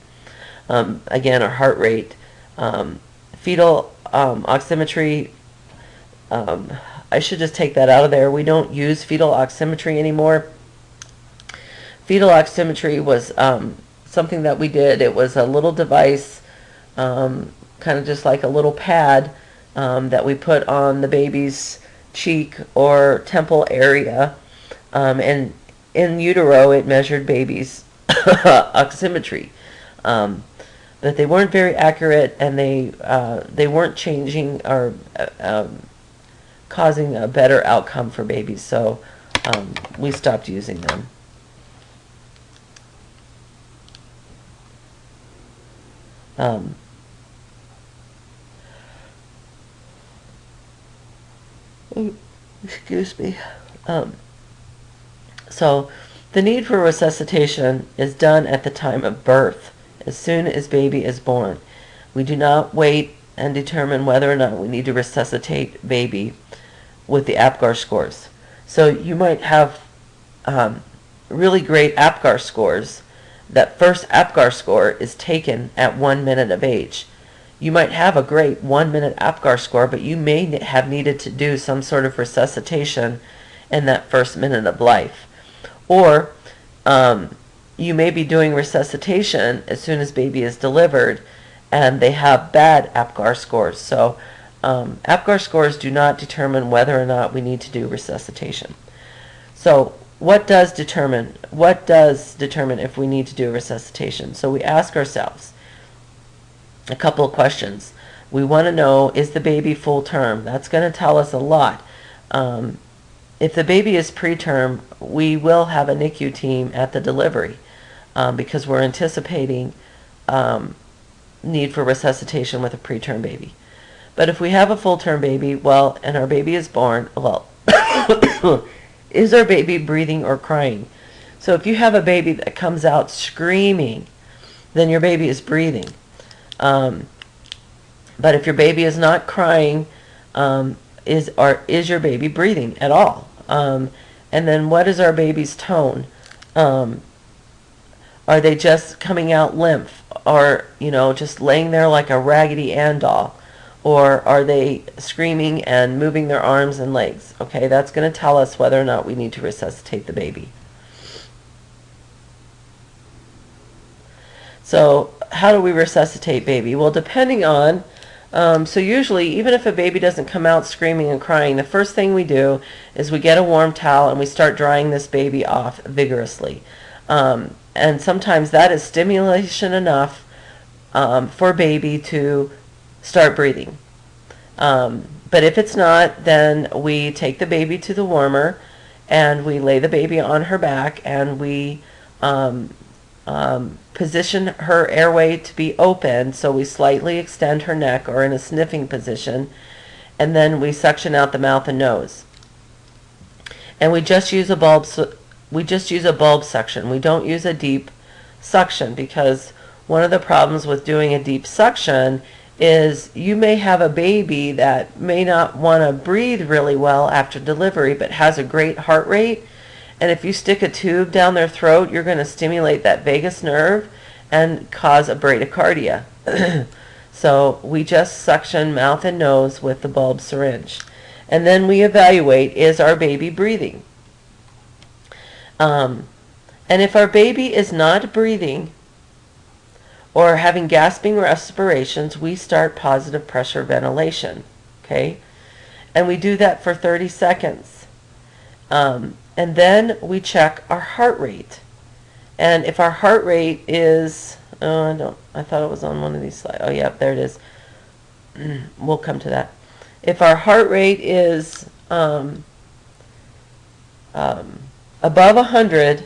Again, our heart rate, fetal oximetry. I should just take that out of there. We don't use fetal oximetry anymore. Fetal oximetry was something that we did. It was a little device, kind of just like a little pad that we put on the baby's cheek or temple area. And in utero, it measured baby's oximetry. But they weren't very accurate, and they weren't changing or causing a better outcome for babies. So we stopped using them. Excuse me. So the need for resuscitation is done at the time of birth, as soon as baby is born. We do not wait and determine whether or not we need to resuscitate baby with the APGAR scores. So you might have really great APGAR scores. That first APGAR score is taken at 1 minute of age. You might have a great 1 minute APGAR score, but you may have needed to do some sort of resuscitation in that first minute of life. Or you may be doing resuscitation as soon as baby is delivered, and they have bad APGAR scores. So APGAR scores do not determine whether or not we need to do resuscitation. So what does determine if we need to do resuscitation? So we ask ourselves a couple of questions. We want to know, is the baby full term? That's going to tell us a lot. If the baby is preterm, we will have a NICU team at the delivery because we're anticipating need for resuscitation with a preterm baby. But if we have a full-term baby, well, and our baby is born, well, is our baby breathing or crying? So if you have a baby that comes out screaming, then your baby is breathing. But if your baby is not crying, is your baby breathing at all? And then what is our baby's tone? Are they just coming out limp, or just laying there like a Raggedy Ann doll? Or are they screaming and moving their arms and legs? Okay, that's going to tell us whether or not we need to resuscitate the baby. So how do we resuscitate baby? Well, depending on, so usually even if a baby doesn't come out screaming and crying, the first thing we do is we get a warm towel and we start drying this baby off vigorously. And sometimes that is stimulation enough for baby to start breathing. But if it's not, then we take the baby to the warmer and we lay the baby on her back, and we position her airway to be open, so we slightly extend her neck or in a sniffing position, and then we suction out the mouth and nose. And we just use a bulb suction. We don't use a deep suction, because one of the problems with doing a deep suction is you may have a baby that may not want to breathe really well after delivery but has a great heart rate, and if you stick a tube down their throat, you're going to stimulate that vagus nerve and cause a bradycardia. So we just suction mouth and nose with the bulb syringe, and then we evaluate, is our baby breathing? And if our baby is not breathing or having gasping respirations, we start positive pressure ventilation, okay? And we do that for 30 seconds. And then we check our heart rate. And if our heart rate is, I thought it was on one of these slides. Oh yeah, there it is. We'll come to that. If our heart rate is above 100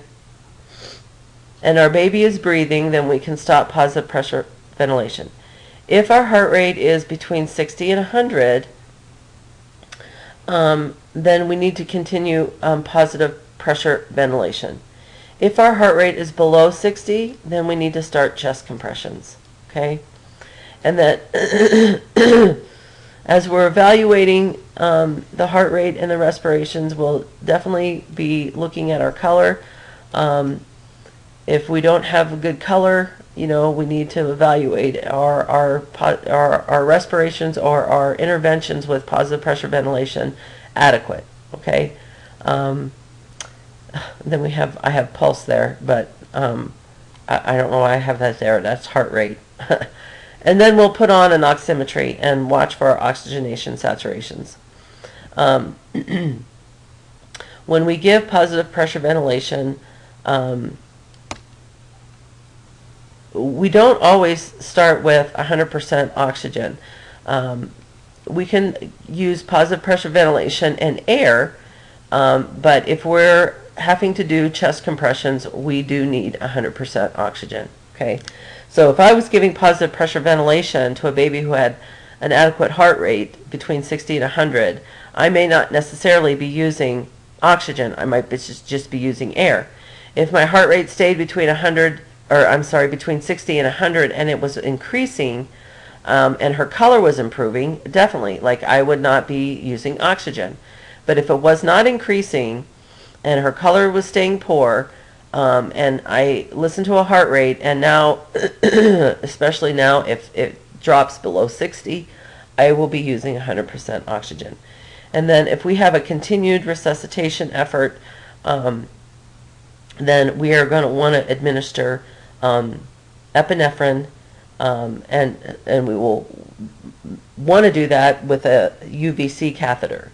and our baby is breathing, then we can stop positive pressure ventilation. If our heart rate is between 60 and 100, then we need to continue positive pressure ventilation. If our heart rate is below 60, then we need to start chest compressions. Okay? And that as we're evaluating the heart rate and the respirations, we'll definitely be looking at our color. If we don't have a good color, you know, we need to evaluate our respirations or our interventions with positive pressure ventilation adequate. Okay. Then I have pulse there, but I don't know why I have that there. That's heart rate. And then we'll put on an oximetry and watch for our oxygenation saturations. When we give positive pressure ventilation, we don't always start with 100% oxygen. We can use positive pressure ventilation and air, but if we're having to do chest compressions, we do need 100% oxygen. Okay, so if I was giving positive pressure ventilation to a baby who had an adequate heart rate between 60 and 100, I may not necessarily be using oxygen. I might just be using air. If my heart rate stayed between between 60 and 100 and it was increasing, and her color was improving, definitely, like, I would not be using oxygen. But if it was not increasing and her color was staying poor, and I listened to a heart rate, and now, especially now, if it drops below 60, I will be using 100% oxygen. And then if we have a continued resuscitation effort, then we are going to want to administer epinephrine, and we will want to do that with a UVC catheter,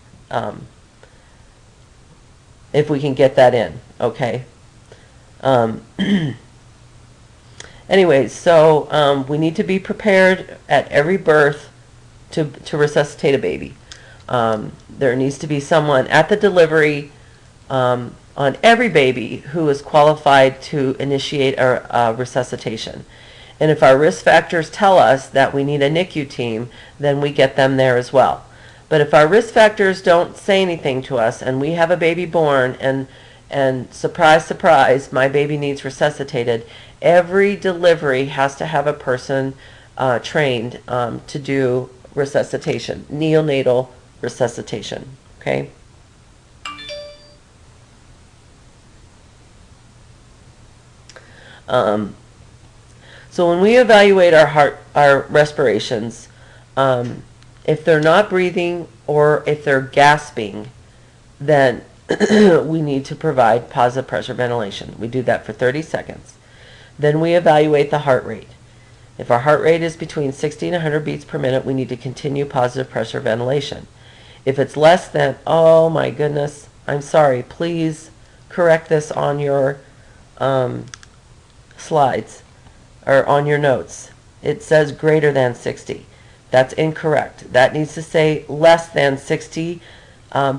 if we can get that in. Okay. Anyways, so we need to be prepared at every birth to resuscitate a baby. There needs to be someone at the delivery on every baby who is qualified to initiate a resuscitation. And if our risk factors tell us that we need a NICU team, then we get them there as well. But if our risk factors don't say anything to us and we have a baby born and surprise, surprise, my baby needs resuscitated, every delivery has to have a person trained to do resuscitation, neonatal resuscitation. Okay? So when we evaluate our respirations, if they're not breathing or if they're gasping, then we need to provide positive pressure ventilation. We do that for 30 seconds. Then we evaluate the heart rate. If our heart rate is between 60 and 100 beats per minute, we need to continue positive pressure ventilation. If it's less than, oh my goodness, I'm sorry, please correct this on your slides or on your notes. It says greater than 60. That's incorrect. That needs to say less than 60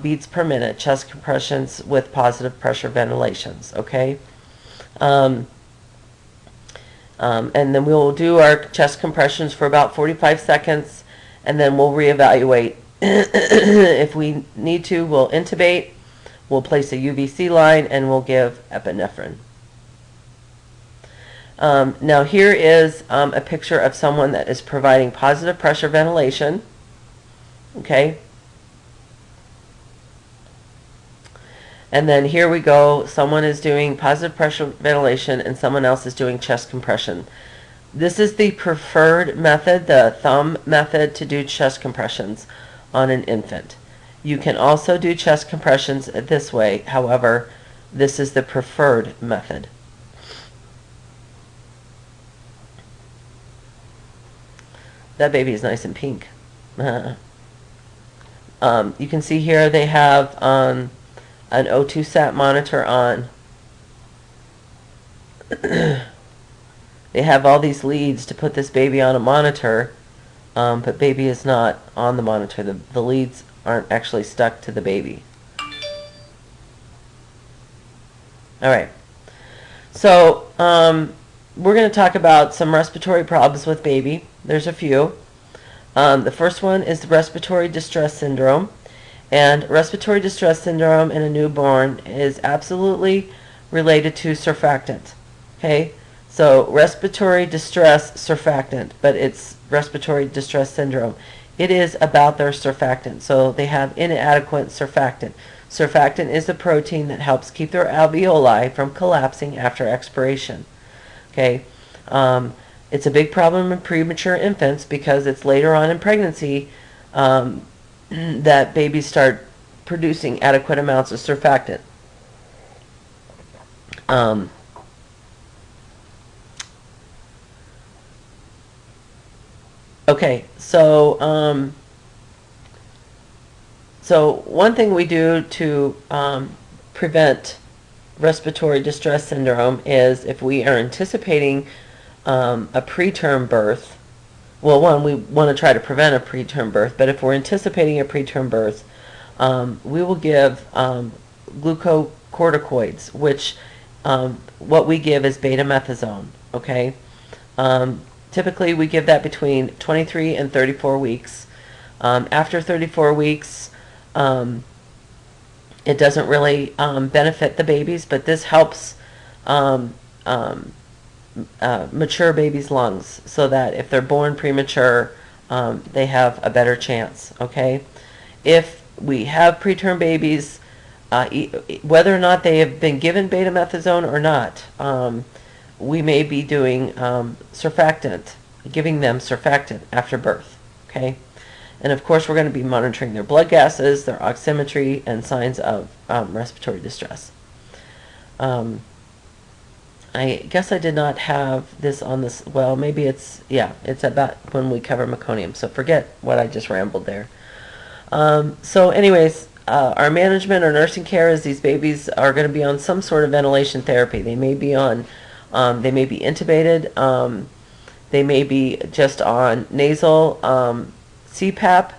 beats per minute, chest compressions with positive pressure ventilations. Okay? And then we'll do our chest compressions for about 45 seconds, and then we'll reevaluate. If we need to, we'll intubate, we'll place a UVC line, and we'll give epinephrine. Now here is a picture of someone that is providing positive pressure ventilation. Okay? And then here we go, someone is doing positive pressure ventilation and someone else is doing chest compression. This is the preferred method, the thumb method, to do chest compressions on an infant. You can also do chest compressions this way, however, this is the preferred method. That baby is nice and pink. You can see here they have an O2 sat monitor on. They have all these leads to put this baby on a monitor, but baby is not on the monitor. The leads aren't actually stuck to the baby. All right. So we're going to talk about some respiratory problems with baby. There's a few. The first one is the respiratory distress syndrome. And respiratory distress syndrome in a newborn is absolutely related to surfactant. Okay? So respiratory distress surfactant, but it's respiratory distress syndrome. It is about their surfactant. So they have inadequate surfactant. Surfactant is the protein that helps keep their alveoli from collapsing after expiration. Okay? It's a big problem in premature infants because it's later on in pregnancy that babies start producing adequate amounts of surfactant. Okay, so one thing we do to prevent respiratory distress syndrome is if we are anticipating a preterm birth. Well, one, we want to try to prevent a preterm birth, but if we're anticipating a preterm birth, we will give glucocorticoids, which what we give is betamethasone, okay? Typically, we give that between 23 and 34 weeks. After 34 weeks, it doesn't really benefit the babies, but this helps mature babies' lungs so that if they're born premature, they have a better chance, okay? If we have preterm babies, whether or not they have been given betamethasone or not, we may be doing surfactant, giving them surfactant after birth, okay? And of course, we're going to be monitoring their blood gases, their oximetry, and signs of respiratory distress. I guess I did not have this on this. Well, maybe it's, yeah, it's about when we cover meconium. So forget what I just rambled there. So anyways, our management or nursing care is these babies are going to be on some sort of ventilation therapy. They may be on, they may be intubated. They may be just on nasal CPAP.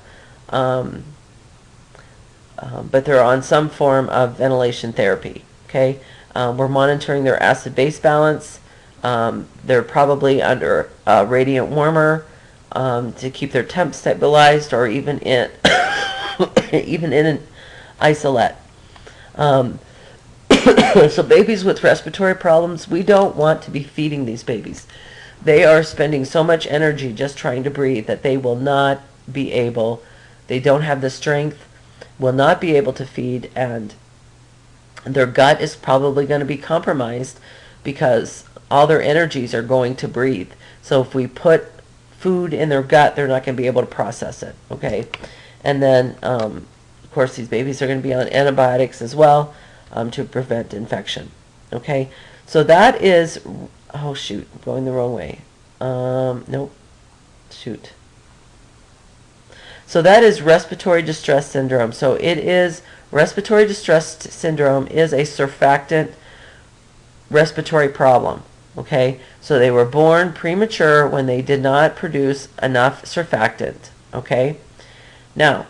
But they're on some form of ventilation therapy, okay? We're monitoring their acid-base balance. They're probably under a radiant warmer to keep their temp stabilized, or even in even in an isolate. So babies with respiratory problems, we don't want to be feeding these babies. They are spending so much energy just trying to breathe that they will not be able, they don't have the strength, will not be able to feed, and their gut is probably going to be compromised because all their energies are going to breathe. So if we put food in their gut, they're not going to be able to process it, okay? And then, of course, these babies are going to be on antibiotics as well to prevent infection, okay? So that is, oh shoot, I'm going the wrong way. Nope, shoot. So that is respiratory distress syndrome. So it is, respiratory distress syndrome is a surfactant respiratory problem, okay? So they were born premature when they did not produce enough surfactant, okay? Now,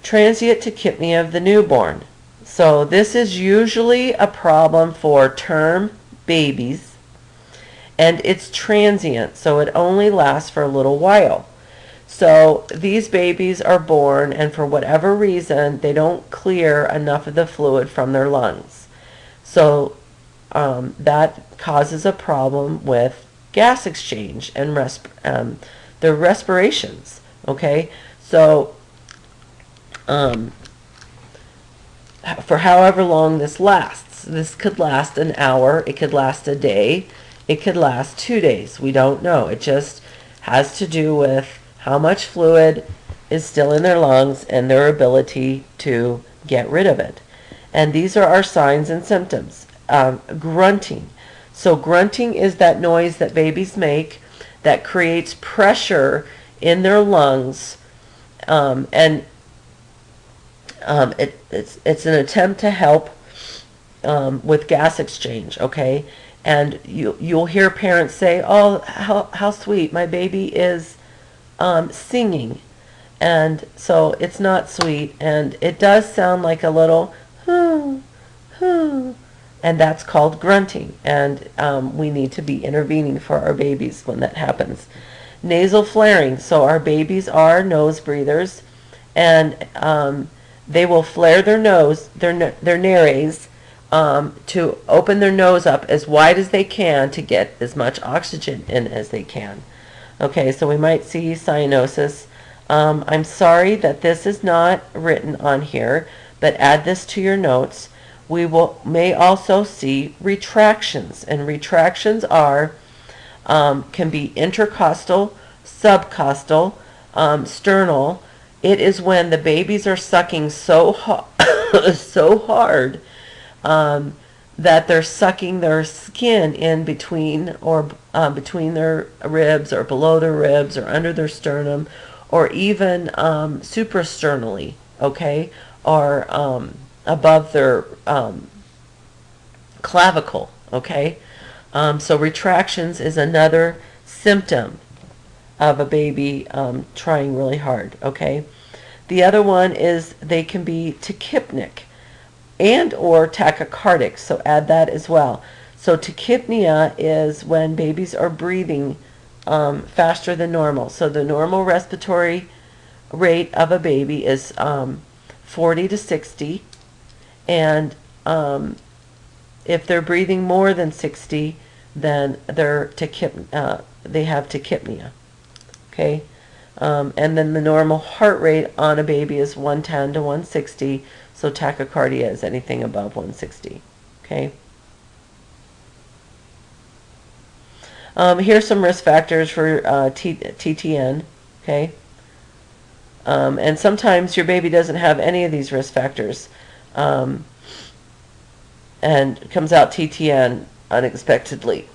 transient tachypnea of the newborn. So this is usually a problem for term babies, and it's transient, so it only lasts for a little while. So these babies are born, and for whatever reason, they don't clear enough of the fluid from their lungs. So that causes a problem with gas exchange and their respirations, okay? So for however long this lasts, this could last an hour, it could last a day, it could last 2 days. We don't know. It just has to do with how much fluid is still in their lungs and their ability to get rid of it. And these are our signs and symptoms. Grunting. So grunting is that noise that babies make that creates pressure in their lungs, and it's an attempt to help with gas exchange, okay? And you'll hear parents say, oh, how sweet, my baby is singing. And so it's not sweet, and it does sound like a little whoo, whoo, and that's called grunting. And we need to be intervening for our babies when that happens. Nasal flaring. So our babies are nose breathers, and they will flare their nose, their nares, to open their nose up as wide as they can to get as much oxygen in as they can. Okay, so we might see cyanosis. I'm sorry that this is not written on here, but add this to your notes. We may also see retractions, and retractions are can be intercostal, subcostal, sternal. It is when the babies are sucking so so hard that they're sucking their skin in between, or between their ribs, or below their ribs, or under their sternum, or even suprasternally, okay, or above their clavicle, okay. So retractions is another symptom of a baby trying really hard, okay. The other one is they can be tachypnic and or tachycardic, so add that as well. So tachypnea is when babies are breathing faster than normal. So the normal respiratory rate of a baby is 40 to 60, and if they're breathing more than 60, then they have tachypnea. Okay, and then the normal heart rate on a baby is 110 to 160. So tachycardia is anything above 160. Okay. Here's some risk factors for TTN. Okay. And sometimes your baby doesn't have any of these risk factors, and comes out TTN unexpectedly.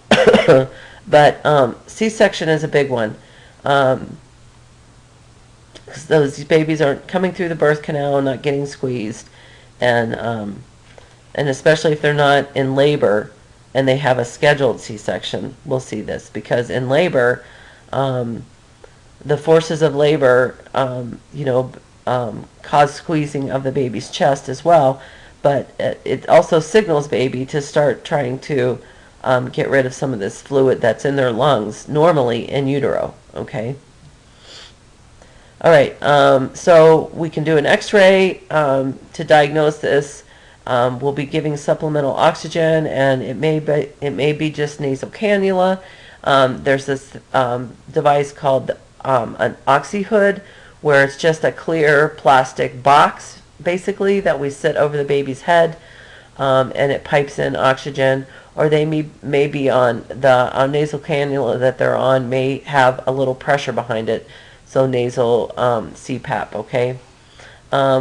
But C-section is a big one. Because those babies aren't coming through the birth canal, not getting squeezed, and especially if they're not in labor and they have a scheduled C-section, we'll see this, because in labor, the forces of labor, cause squeezing of the baby's chest as well, but it also signals baby to start trying to get rid of some of this fluid that's in their lungs, normally in utero, okay? All right, so we can do an x-ray to diagnose this. We'll be giving supplemental oxygen, and it may be just nasal cannula. There's this device called an oxyhood, where it's just a clear plastic box, basically, that we sit over the baby's head, and it pipes in oxygen. Or they may be on the nasal cannula that they're on may have a little pressure behind it. So nasal CPAP, okay?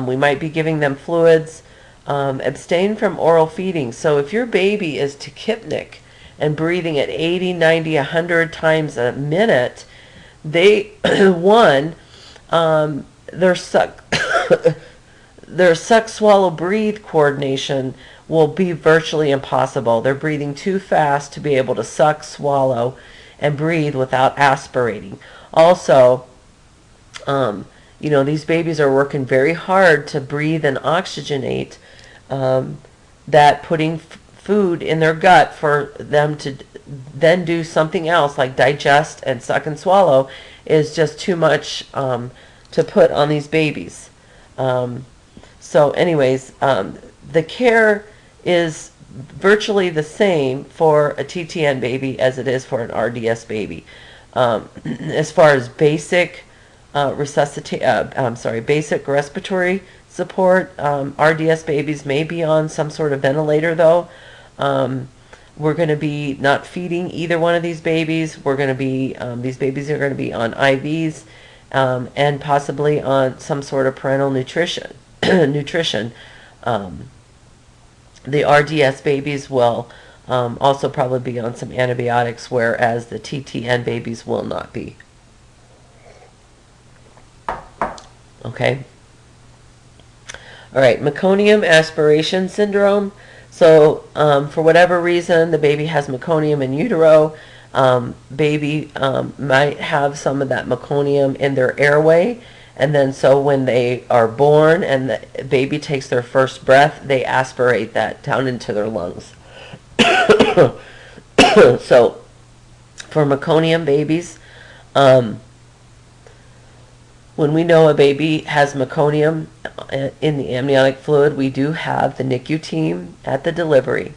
We might be giving them fluids. Abstain from oral feeding. So if your baby is tachypnic and breathing at 80, 90, 100 times a minute, they, one, their suck, swallow, breathe coordination will be virtually impossible. They're breathing too fast to be able to suck, swallow, and breathe without aspirating. Also, these babies are working very hard to breathe and oxygenate, that putting food in their gut for them to then do something else like digest and suck and swallow is just too much to put on these babies. So anyways, the care is virtually the same for a TTN baby as it is for an RDS baby. As far as basic basic respiratory support, RDS babies may be on some sort of ventilator, though. We're going to be not feeding either one of these babies. We're going to be, these babies are going to be on IVs, and possibly on some sort of parental nutrition. The RDS babies will also probably be on some antibiotics, whereas the TTN babies will not be. Okay. All right, meconium aspiration syndrome. So for whatever reason, the baby has meconium in utero. Baby might have some of that meconium in their airway. And then so when they are born and the baby takes their first breath, they aspirate that down into their lungs. So for meconium babies, when we know a baby has meconium in the amniotic fluid, we do have the NICU team at the delivery.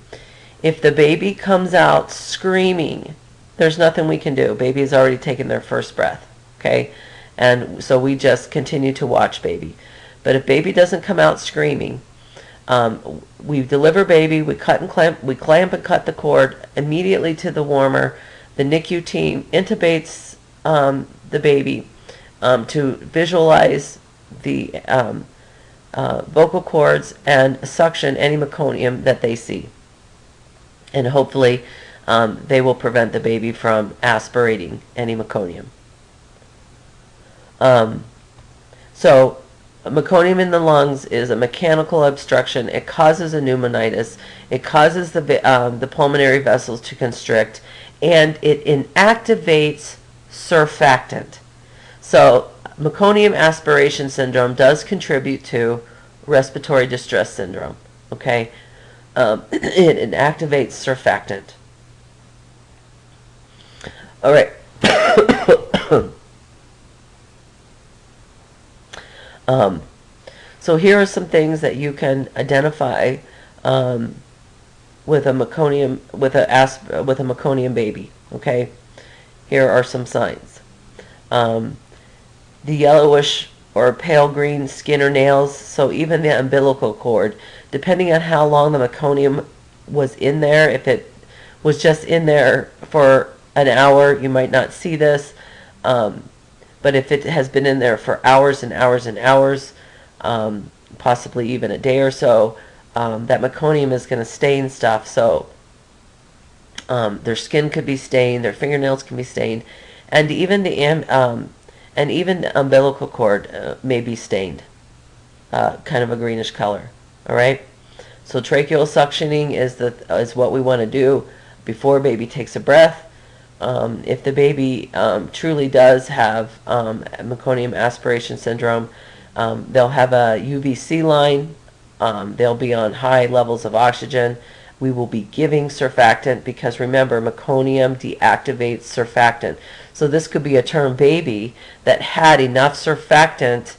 If the baby comes out screaming, there's nothing we can do. Baby has already taken their first breath, okay? And so we just continue to watch baby. But if baby doesn't come out screaming, we deliver baby, we clamp and cut the cord immediately to the warmer. The NICU team intubates the baby to visualize the vocal cords and suction any meconium that they see. And hopefully they will prevent the baby from aspirating any meconium. So meconium in the lungs is a mechanical obstruction. It causes a pneumonitis. It causes the pulmonary vessels to constrict, and it inactivates surfactant. So meconium aspiration syndrome does contribute to respiratory distress syndrome. Okay, it inactivates surfactant. All right. So here are some things that you can identify with a meconium baby. Okay, here are some signs. The yellowish or pale green skin or nails, so even the umbilical cord, depending on how long the meconium was in there. If it was just in there for an hour, you might not see this. But if it has been in there for hours and hours and hours, possibly even a day or so, that meconium is going to stain stuff. So their skin could be stained, their fingernails can be stained, and even the umbilical cord may be stained, kind of a greenish color. All right. So tracheal suctioning is what we want to do before baby takes a breath. If the baby truly does have meconium aspiration syndrome, they'll have a UVC line. They'll be on high levels of oxygen. We will be giving surfactant because remember, meconium deactivates surfactant. So this could be a term baby that had enough surfactant,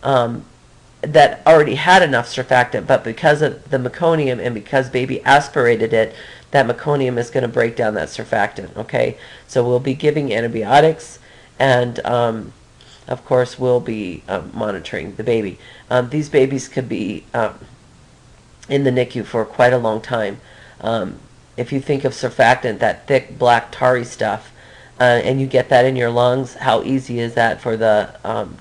that already had enough surfactant, but because of the meconium and because baby aspirated it, that meconium is going to break down that surfactant. Okay, so we'll be giving antibiotics, and of course we'll be monitoring the baby. These babies could be in the NICU for quite a long time. If you think of surfactant, that thick black tarry stuff, and you get that in your lungs, how easy is that for the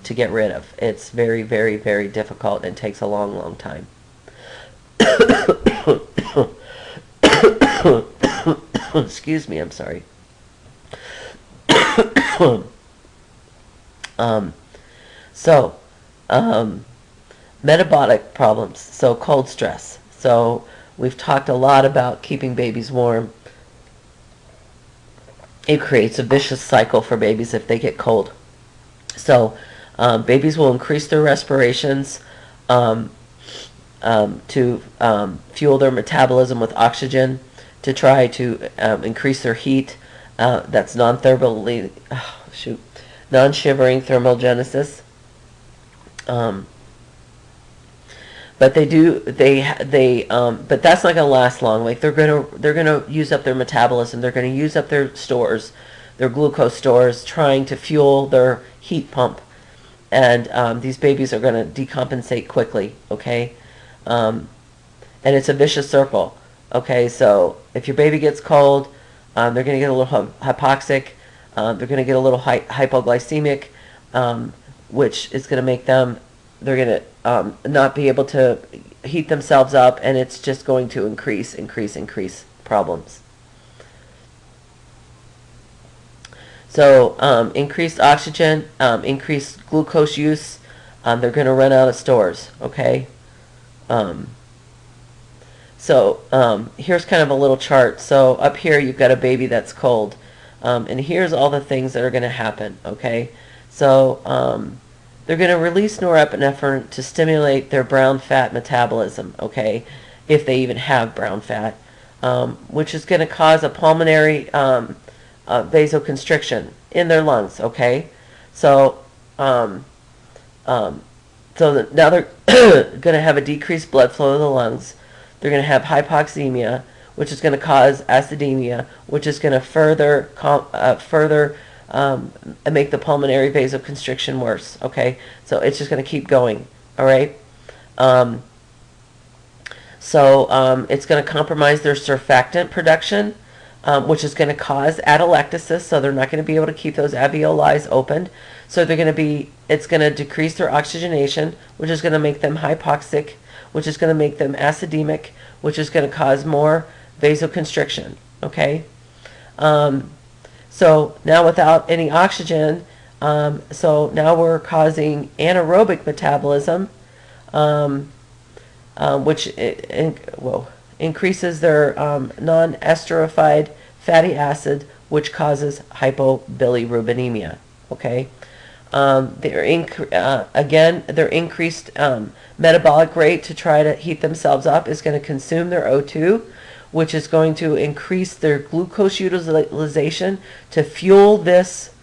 to get rid of? It's very, very, very difficult and takes a long, long time. Excuse me, I'm sorry. Metabolic problems, so cold stress. So we've talked a lot about keeping babies warm. It creates a vicious cycle for babies if they get cold. So babies will increase their respirations to fuel their metabolism with oxygen, to try to increase their heat. That's non-shivering thermogenesis. But but that's not going to last long. Like they're gonna use up their metabolism. They're going to use up their stores, their glucose stores, trying to fuel their heat pump. And these babies are going to decompensate quickly. Okay, and it's a vicious circle. Okay, so if your baby gets cold, they're going to get a little hypoxic. They're going to get a little hypoglycemic, which is going to make them. They're going to not be able to heat themselves up, and it's just going to increase problems. So increased oxygen, increased glucose use, they're going to run out of stores, okay? So here's kind of a little chart. So up here you've got a baby that's cold. And here's all the things that are going to happen, okay? So they're going to release norepinephrine to stimulate their brown fat metabolism, okay? If they even have brown fat, which is going to cause a pulmonary vasoconstriction in their lungs, okay? So, now they're going to have a decreased blood flow to the lungs. They're going to have hypoxemia, which is going to cause acidemia, which is going to further make the pulmonary vasoconstriction worse. Okay, so it's just going to keep going. All right. It's going to compromise their surfactant production, which is going to cause atelectasis. So they're not going to be able to keep those alveoli opened. So it's going to decrease their oxygenation, which is going to make them hypoxic, which is going to make them acidemic, which is going to cause more vasoconstriction. Okay. So now without any oxygen, so now we're causing anaerobic metabolism, which increases their non-esterified fatty acid, which causes hypobilirubinemia. Okay. Their increased metabolic rate to try to heat themselves up is going to consume their O2, which is going to increase their glucose utilization to fuel this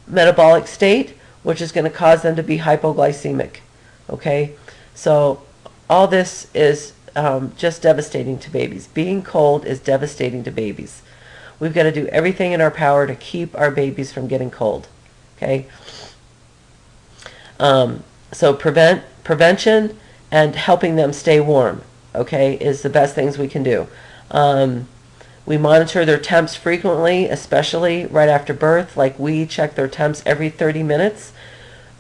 metabolic state, which is going to cause them to be hypoglycemic. Okay, so all this is just devastating to babies. Being cold is devastating to babies. We've got to do everything in our power to keep our babies from getting cold. Okay. So prevention and helping them stay warm, okay, is the best things we can do. We monitor their temps frequently, especially right after birth. Like we check their temps every 30 minutes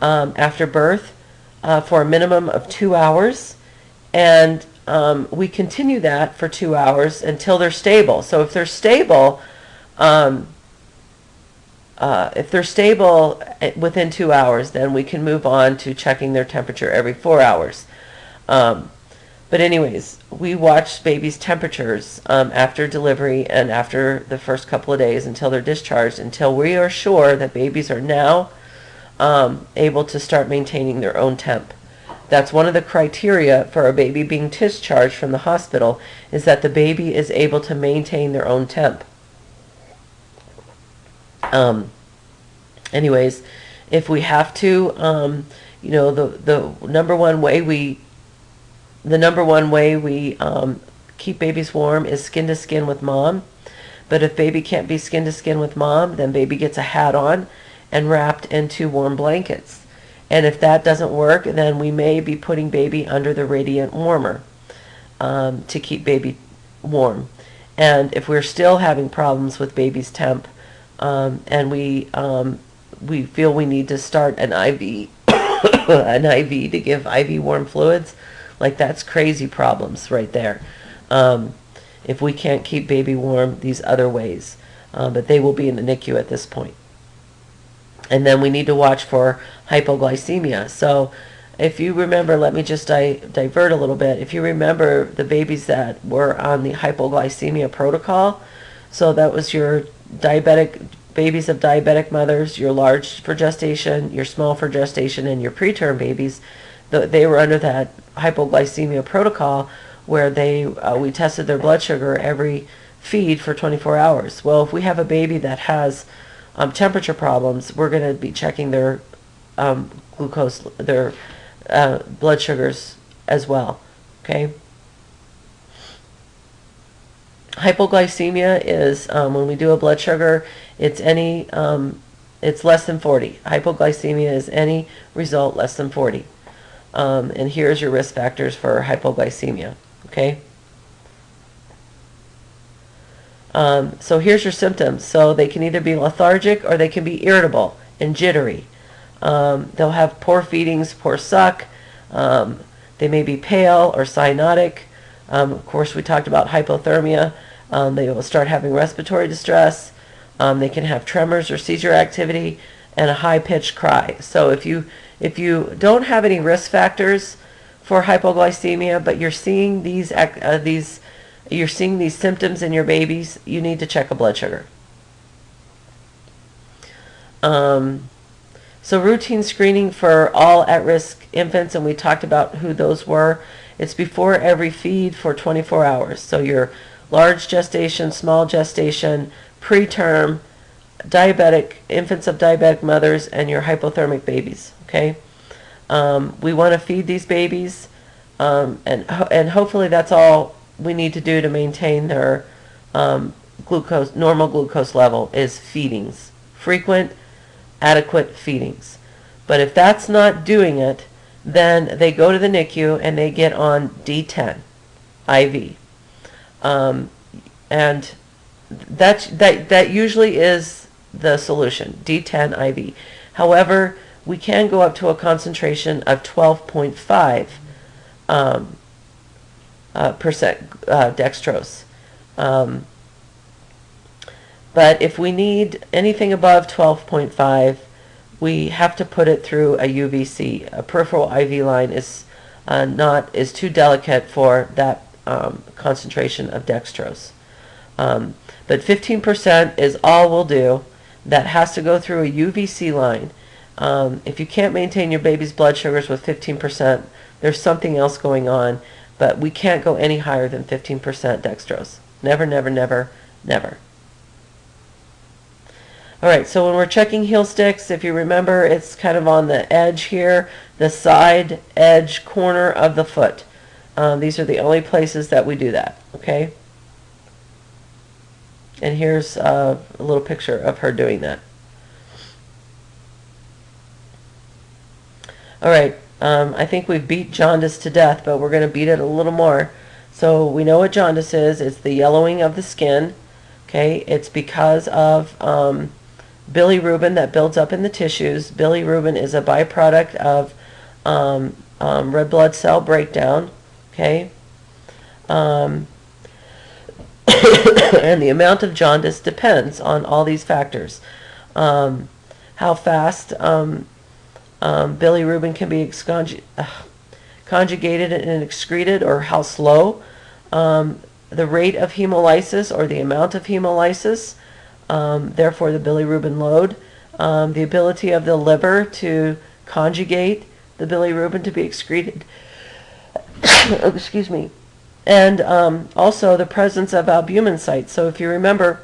after birth for a minimum of 2 hours. And we continue that for 2 hours until they're stable. So if they're stable, within 2 hours, then we can move on to checking their temperature every 4 hours. But anyways, we watch babies' temperatures after delivery and after the first couple of days until they're discharged, until we are sure that babies are now able to start maintaining their own temp. That's one of the criteria for a baby being discharged from the hospital, is that the baby is able to maintain their own temp. Anyways, if we have to, the number one way we keep babies warm is skin to skin with mom. But if baby can't be skin to skin with mom, then baby gets a hat on and wrapped in 2 warm blankets. And if that doesn't work, then we may be putting baby under the radiant warmer to keep baby warm. And if we're still having problems with baby's temp, and we feel we need to start an IV, an IV to give IV warm fluids, like that's crazy problems right there. If we can't keep baby warm these other ways, but they will be in the NICU at this point. And then we need to watch for hypoglycemia. So if you remember, let me just divert a little bit. If you remember the babies that were on the hypoglycemia protocol, so that was your babies of diabetic mothers, your large for gestation, your small for gestation, and your preterm babies. They were under that hypoglycemia protocol where we tested their blood sugar every feed for 24 hours. Well, if we have a baby that has temperature problems, we're going to be checking their glucose, their blood sugars as well. Okay. Hypoglycemia is when we do a blood sugar, it's less than 40. Hypoglycemia is any result less than 40. And here's your risk factors for hypoglycemia. Okay. So here's your symptoms. So they can either be lethargic or they can be irritable and jittery. They'll have poor feedings, poor suck. They may be pale or cyanotic. Of course, we talked about hypothermia. They will start having respiratory distress. They can have tremors or seizure activity and a high-pitched cry. So if you don't have any risk factors for hypoglycemia, but you're seeing you're seeing these symptoms in your babies, you need to check a blood sugar. So routine screening for all at-risk infants, and we talked about who those were. It's before every feed for 24 hours. So your large gestation, small gestation, preterm, diabetic, infants of diabetic mothers, and your hypothermic babies, okay? We want to feed these babies, and hopefully that's all we need to do to maintain their normal glucose level is feedings. Frequent, adequate feedings. But if that's not doing it, then they go to the NICU and they get on D10 IV. And that usually is the solution, D10 IV. However, we can go up to a concentration of 12.5 percent dextrose. But if we need anything above 12.5, we have to put it through a UVC. A peripheral IV line is too delicate for that concentration of dextrose. But 15% is all we'll do. That has to go through a UVC line. If you can't maintain your baby's blood sugars with 15%, there's something else going on. But we can't go any higher than 15% dextrose. Never, never, never, never. All right, so when we're checking heel sticks, if you remember, it's kind of on the edge here, the side edge corner of the foot. These are the only places that we do that, okay? And here's a little picture of her doing that. All right, I think we've beat jaundice to death, but we're going to beat it a little more. So we know what jaundice is. It's the yellowing of the skin, okay? It's because of bilirubin that builds up in the tissues. Bilirubin is a byproduct of red blood cell breakdown, okay? And the amount of jaundice depends on all these factors. How fast bilirubin can be conjugated and excreted, or how slow. The rate of hemolysis, or the amount of hemolysis, therefore the bilirubin load. The ability of the liver to conjugate the bilirubin to be excreted. Excuse me. And also the presence of albumin sites. So if you remember,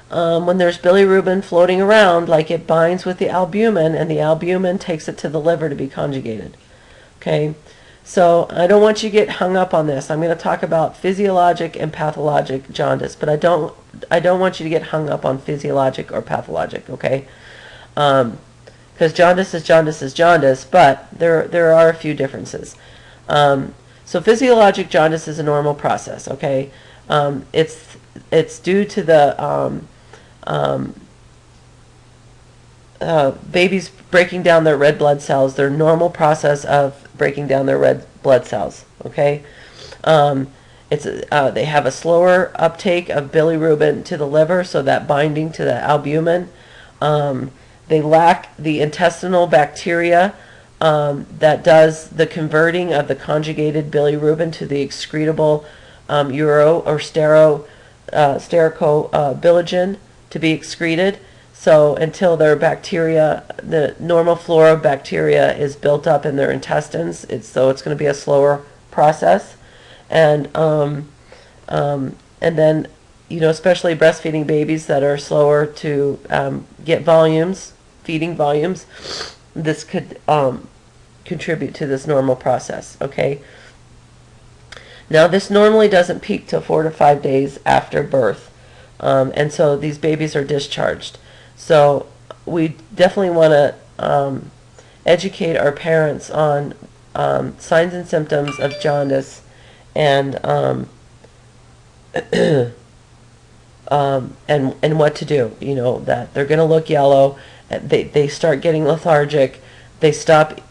when there's bilirubin floating around, like, it binds with the albumin, and the albumin takes it to the liver to be conjugated. Okay, so I don't want you to get hung up on this. I'm going to talk about physiologic and pathologic jaundice, but I don't want you to get hung up on physiologic or pathologic. Okay, because jaundice is jaundice is jaundice, but there are a few differences. So physiologic jaundice is a normal process. Okay, it's due to the babies breaking down their red blood cells, their normal process of breaking down their red blood cells. Okay, they have a slower uptake of bilirubin to the liver, so that binding to the albumin. They lack the intestinal bacteria that does the converting of the conjugated bilirubin to the excretable uro or stercobilin to be excreted. So until their bacteria, the normal flora of bacteria, is built up in their intestines, it's going to be a slower process. And then, especially breastfeeding babies that are slower to get volumes, feeding volumes, this could contribute to this normal process. Okay. Now, this normally doesn't peak till 4 to 5 days after birth, and so these babies are discharged. So we definitely want to educate our parents on signs and symptoms of jaundice, and what to do. That they're going to look yellow. They start getting lethargic. They start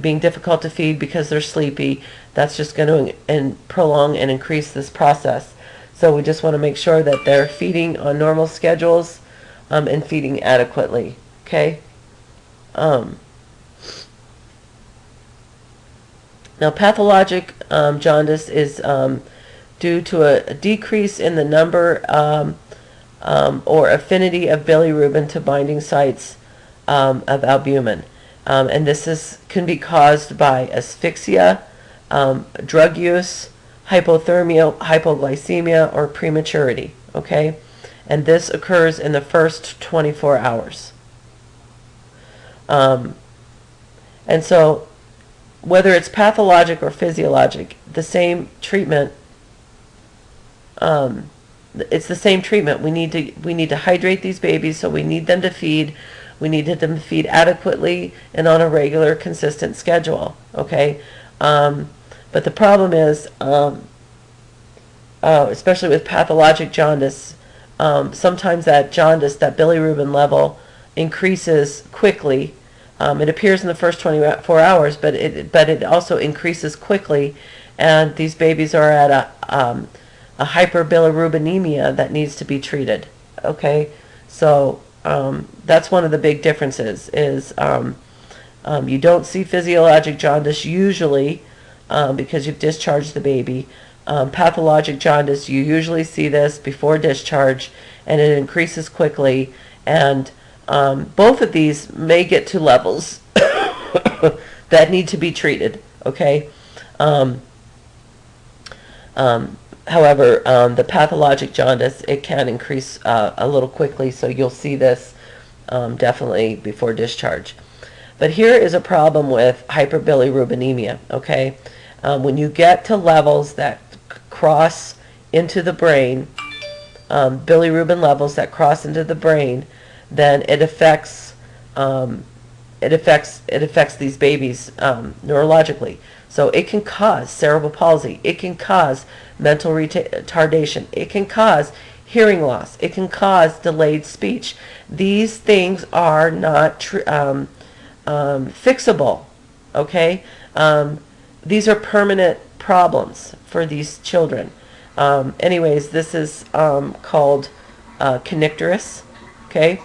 being difficult to feed because they're sleepy. That's just going to prolong and increase this process. So we just want to make sure that they're feeding on normal schedules and feeding adequately. Okay. Now, pathologic jaundice is due to a decrease in the number or affinity of bilirubin to binding sites of albumin. And this can be caused by asphyxia, drug use, hypothermia, hypoglycemia, or prematurity, okay? And this occurs in the first 24 hours. And so, whether it's pathologic or physiologic, the same treatment, it's the same treatment. We need to hydrate these babies, so we need them to feed. We need them to feed adequately and on a regular, consistent schedule, okay? But the problem is, especially with pathologic jaundice, sometimes that jaundice, that bilirubin level, increases quickly. It appears in the first 24 hours, but it also increases quickly, and these babies are at a hyperbilirubinemia that needs to be treated. Okay, so that's one of the big differences. Is you don't see physiologic jaundice usually because you've discharged the baby. Pathologic jaundice, you usually see this before discharge, and it increases quickly, and both of these may get to levels that need to be treated, okay? However, the pathologic jaundice, it can increase a little quickly, so you'll see this definitely before discharge. But here is a problem with hyperbilirubinemia, okay? When you get to levels that cross into the brain, bilirubin levels that cross into the brain, then it affects these babies neurologically. So it can cause cerebral palsy. It can cause mental retardation. It can cause hearing loss. It can cause delayed speech. These things are not fixable. Okay, these are permanent problems for these children. Anyways, this is called kernicterus. Okay.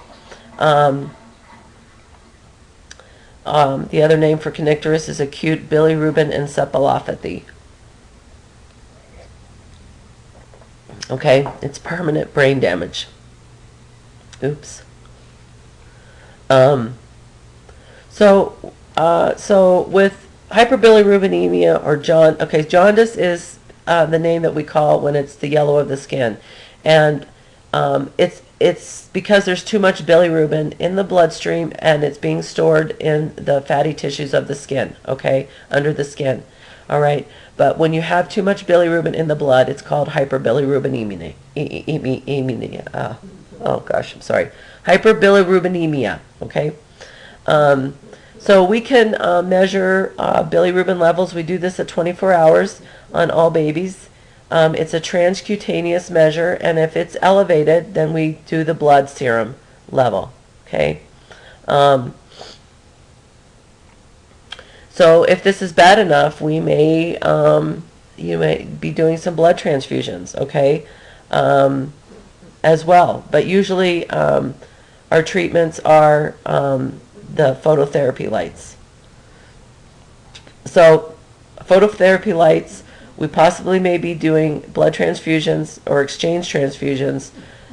The other name for kernicterus is acute bilirubin encephalopathy. Okay, it's permanent brain damage. Oops. So with hyperbilirubinemia or jaundice is the name that we call when it's the yellow of the skin, and it's because there's too much bilirubin in the bloodstream, and it's being stored in the fatty tissues of the skin, okay, under the skin. All right, but when you have too much bilirubin in the blood, it's called hyperbilirubinemia. Oh gosh, I'm sorry. Hyperbilirubinemia, okay? So we can measure bilirubin levels. We do this at 24 hours on all babies. It's a transcutaneous measure, and if it's elevated, then we do the blood serum level, okay? So if this is bad enough, we may, you may be doing some blood transfusions, okay, as well. But usually our treatments are the phototherapy lights. So phototherapy lights, we possibly may be doing blood transfusions or exchange transfusions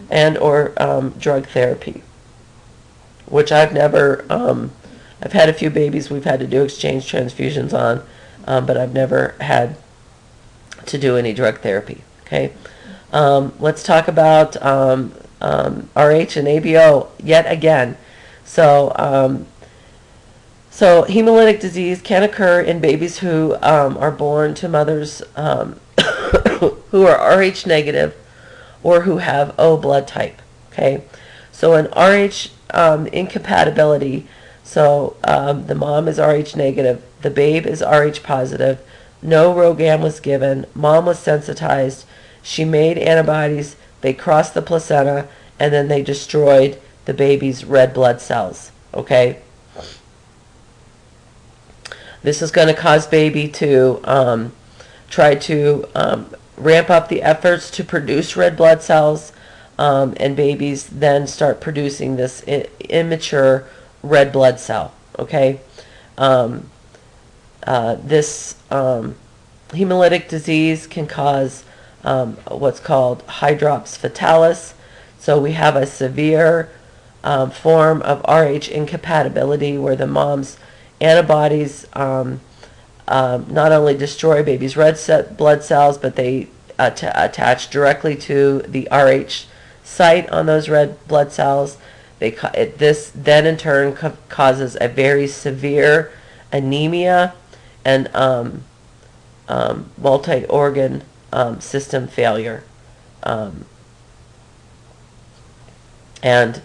and or drug therapy, which I've never, I've had a few babies we've had to do exchange transfusions on, but I've never had to do any drug therapy, okay? Let's talk about RH and ABO yet again. So, so hemolytic disease can occur in babies who are born to mothers who are Rh negative or who have O blood type. Okay, so an Rh incompatibility. So the mom is Rh negative, the babe is Rh positive. No RhoGAM was given. Mom was sensitized. She made antibodies. They crossed the placenta, and then they destroyed the baby's red blood cells. Okay. This is going to cause baby to try to ramp up the efforts to produce red blood cells, and babies then start producing this immature red blood cell. Okay, This hemolytic disease can cause what's called hydrops fatalis. So we have a severe form of Rh incompatibility where the mom's antibodies not only destroy baby's red blood cells, but they attach directly to the Rh site on those red blood cells. This then in turn causes a very severe anemia and multi-organ system failure, and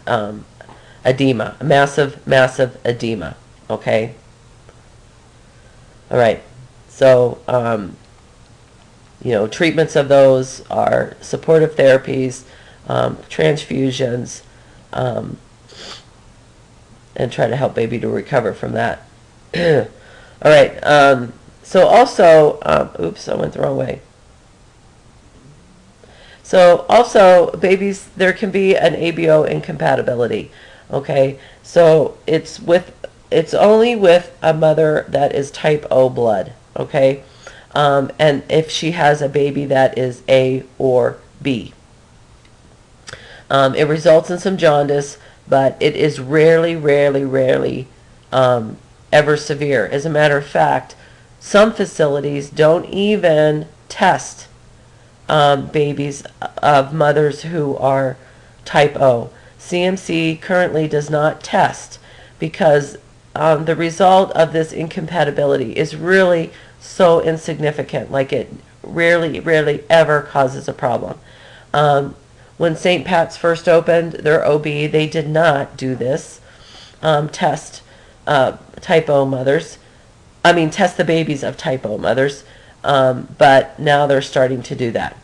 edema, massive edema. Okay. All right. So treatments of those are supportive therapies, transfusions, and try to help baby to recover from that. All right. So also, oops, I went the wrong way. So also, babies, there can be an ABO incompatibility. Okay. So it's only with a mother that is type O blood. Okay. And if she has a baby that is A or B. It results in some jaundice, but it is rarely ever severe. As a matter of fact, some facilities don't even test babies of mothers who are type O. CMC currently does not test because the result of this incompatibility is really so insignificant. Like, it rarely ever causes a problem. When St. Pat's first opened their OB, they did not do this. Test type O mothers. Test the babies of type O mothers. But now they're starting to do that.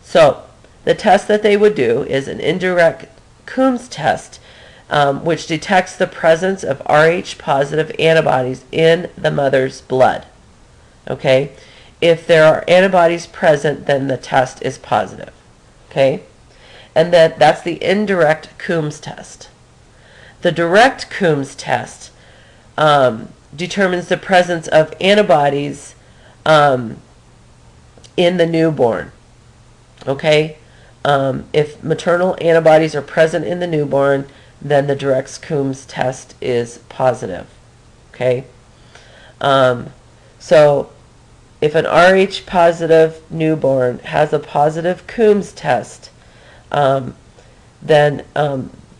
So the test that they would do is an indirect Coombs test, which detects the presence of Rh positive antibodies in the mother's blood. Okay? If there are antibodies present, then the test is positive. Okay? And that's the indirect Coombs test. The direct Coombs test determines the presence of antibodies in the newborn. Okay? If maternal antibodies are present in the newborn, then the direct Coombs test is positive. Okay? So if an Rh positive newborn has a positive Coombs test, then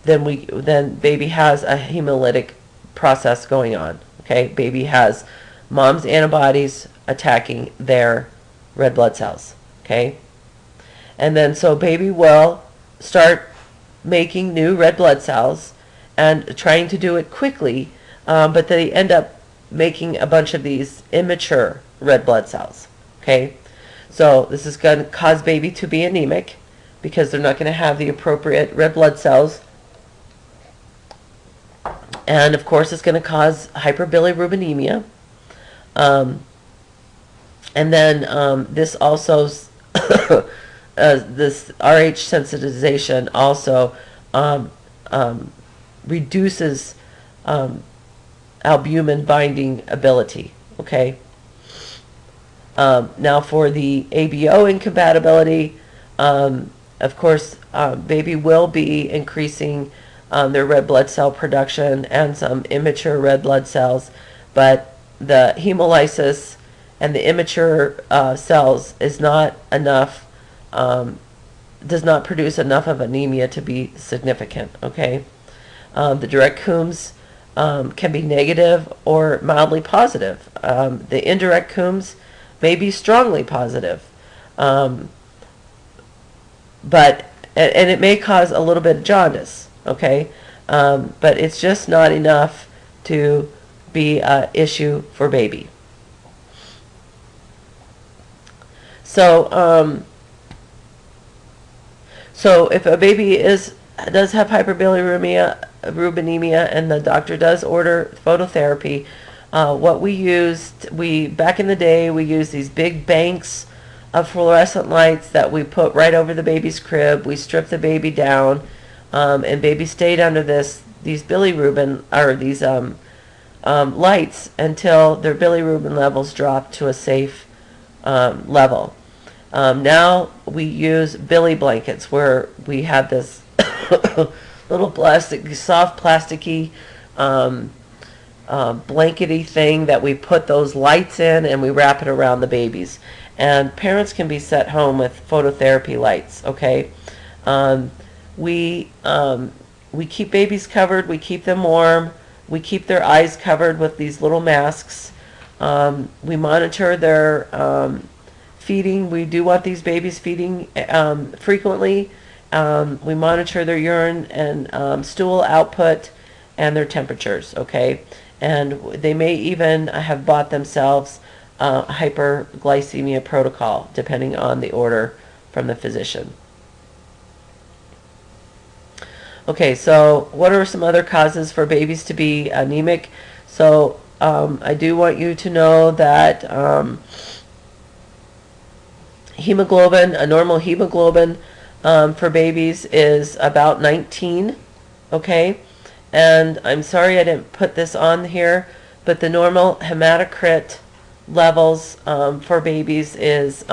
baby has a hemolytic process going on. Okay, baby has mom's antibodies attacking their red blood cells. Okay, and then so baby will start making new red blood cells and trying to do it quickly, but they end up making a bunch of these immature red blood cells. Okay, so this is going to cause baby to be anemic, because they're not going to have the appropriate red blood cells. And of course, it's going to cause hyperbilirubinemia. And then this also, this Rh sensitization also reduces albumin binding ability. Okay. Now for the ABO incompatibility, of course, baby will be increasing their red blood cell production and some immature red blood cells, but the hemolysis and the immature cells is not enough, does not produce enough of anemia to be significant. Okay, the direct Coombs can be negative or mildly positive. The indirect Coombs may be strongly positive. But it may cause a little bit of jaundice, okay? But it's just not enough to be an issue for baby. So, so if a baby does have hyperbilirubinemia and the doctor does order phototherapy, what we used, back in the day, we used these big banks of fluorescent lights that we put right over the baby's crib. We stripped the baby down, and baby stayed under these bilirubin, or these lights until their bilirubin levels drop to a safe level. Now we use Billy blankets, where we have this little soft plasticky blankety thing that we put those lights in, and we wrap it around the babies. And parents can be set home with phototherapy lights. Okay, we keep babies covered. We keep them warm. We keep their eyes covered with these little masks. We monitor their feeding. We do want these babies feeding frequently. We monitor their urine and stool output and their temperatures, okay? And they may even have bought themselves a hyperglycemia protocol, depending on the order from the physician. Okay, so what are some other causes for babies to be anemic? So I do want you to know that hemoglobin, a normal hemoglobin for babies is about 19, okay? And I'm sorry I didn't put this on here, but the normal hematocrit levels for babies is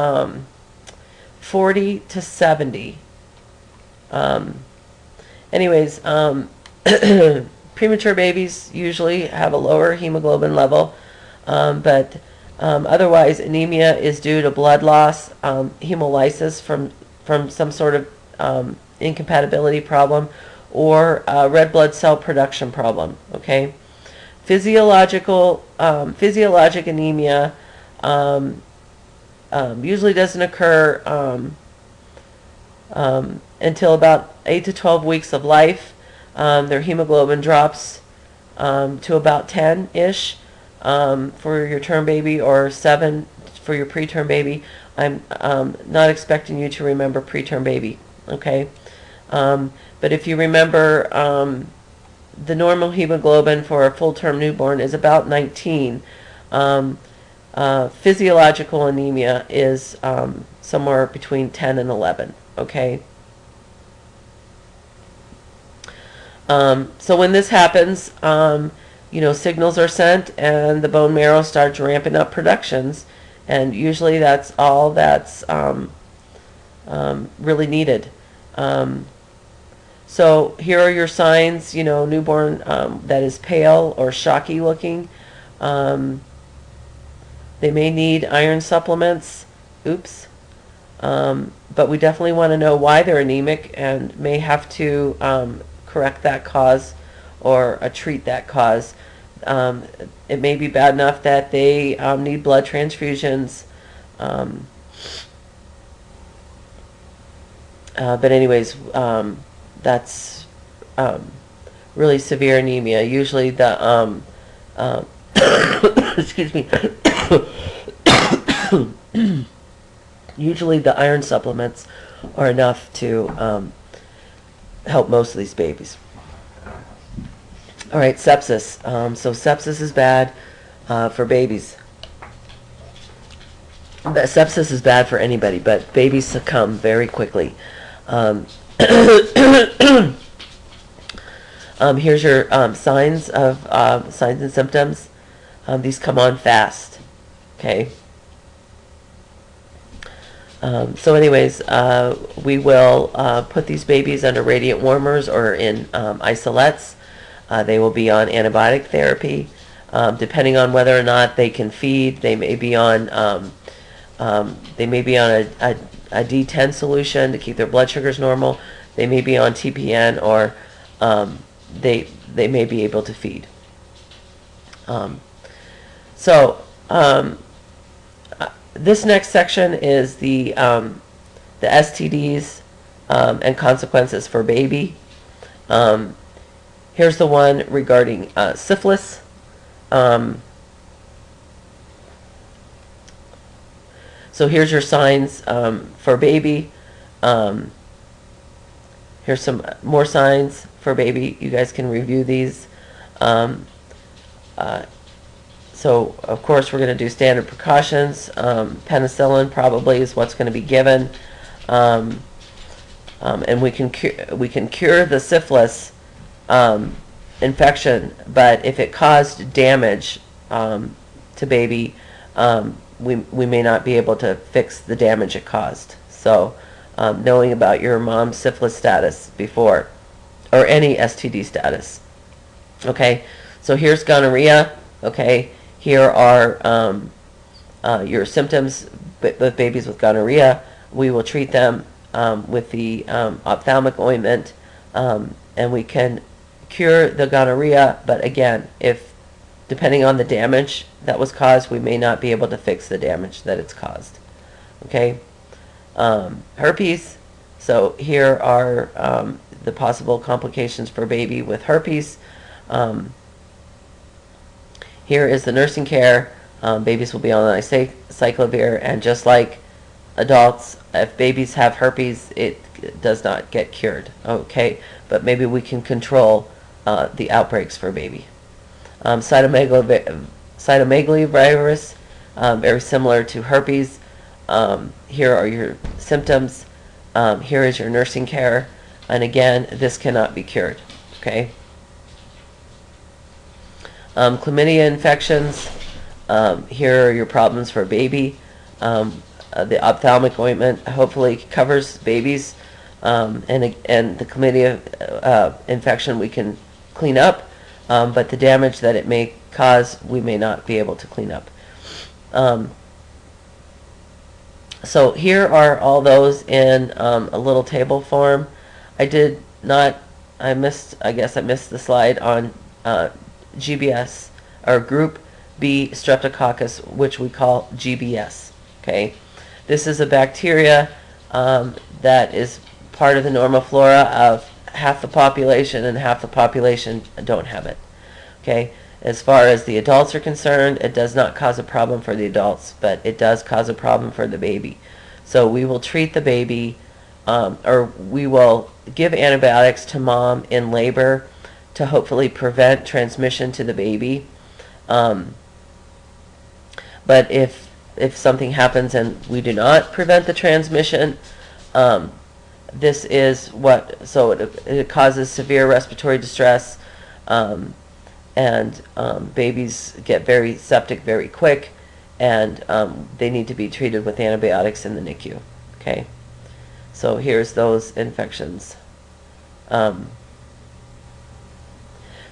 40 to 70. Anyways, premature babies usually have a lower hemoglobin level, but otherwise anemia is due to blood loss, hemolysis from some sort of incompatibility problem, or red blood cell production problem. Okay, physiologic anemia usually doesn't occur until about 8 to 12 weeks of life. Their hemoglobin drops to about 10-ish for your term baby, or 7 for your preterm baby. I'm not expecting you to remember preterm baby, okay? But if you remember, the normal hemoglobin for a full-term newborn is about 19. Physiological anemia is somewhere between 10 and 11, okay? So when this happens, signals are sent and the bone marrow starts ramping up productions, and usually that's all that's really needed. So here are your signs, newborn that is pale or shocky looking. They may need iron supplements. Oops. But we definitely want to know why they're anemic, and may have to correct that cause or treat that cause. It may be bad enough that they need blood transfusions. But anyways, that's really severe anemia. Usually the excuse me. Usually the iron supplements are enough to help most of these babies. All right, sepsis. So sepsis is bad for babies. But sepsis is bad for anybody, but babies succumb very quickly. Here's your signs and symptoms. These come on fast. Okay. So anyways, we will put these babies under radiant warmers or in isolettes. They will be on antibiotic therapy. Depending on whether or not they can feed, they may be on a D10 solution to keep their blood sugars normal. They may be on TPN, or they may be able to feed. This next section is the STDs and consequences for baby. Here's the one regarding syphilis. So here's your signs for baby. Here's some more signs for baby. You guys can review these. So, of course, we're going to do standard precautions. Penicillin probably is what's going to be given. And we can cure the syphilis infection, but if it caused damage to baby, we may not be able to fix the damage it caused. So knowing about your mom's syphilis status before, or any STD status. Okay, so here's gonorrhea. Okay, here are your symptoms with babies with gonorrhea. We will treat them with the ophthalmic ointment, and we can cure the gonorrhea, but again, if depending on the damage that was caused, we may not be able to fix the damage that it's caused. Okay, herpes. So here are the possible complications for baby with herpes. Here is the nursing care. Babies will be on cyclovir, and just like adults, if babies have herpes, it does not get cured. Okay, but maybe we can control the outbreaks for baby. Cytomegalovirus, very similar to herpes. Here are your symptoms. Here is your nursing care, and again, this cannot be cured. Okay. Chlamydia infections. Here are your problems for baby. The ophthalmic ointment hopefully covers babies, and the chlamydia infection we can clean up, but the damage that it may cause we may not be able to clean up. So here are all those in a little table form. I guess I missed the slide on GBS, or Group B Streptococcus, which we call GBS. Okay, this is a bacteria that is part of the normal flora of half the population, and half the population don't have it. Okay, as far as the adults are concerned, it does not cause a problem for the adults, but it does cause a problem for the baby. So we will treat the baby, or we will give antibiotics to mom in labor to hopefully prevent transmission to the baby. But if something happens and we do not prevent the transmission, this is so it causes severe respiratory distress, and babies get very septic very quick, and they need to be treated with antibiotics in the NICU. Okay, so here's those infections.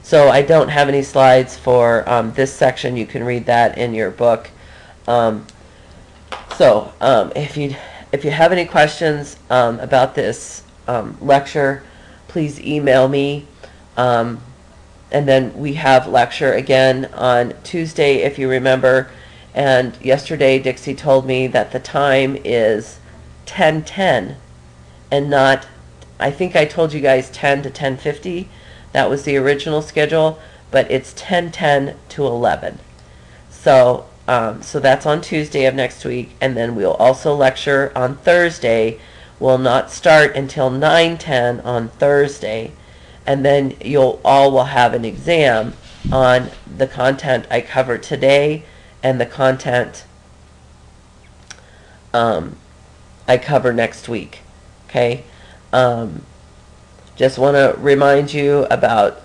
So I don't have any slides for this section. You can read that in your book. If you have any questions about this lecture, please email me. And then we have lecture again on Tuesday, if you remember. And yesterday Dixie told me that the time is 10:10 and not, I think I told you guys 10 to 10:50. That was the original schedule, but it's 10:10 to 11. So that's on Tuesday of next week, and then we'll also lecture on Thursday. We'll not start until 9:10 on Thursday, and then you'll all will have an exam on the content I covered today and the content I cover next week. Okay. Just want to remind you about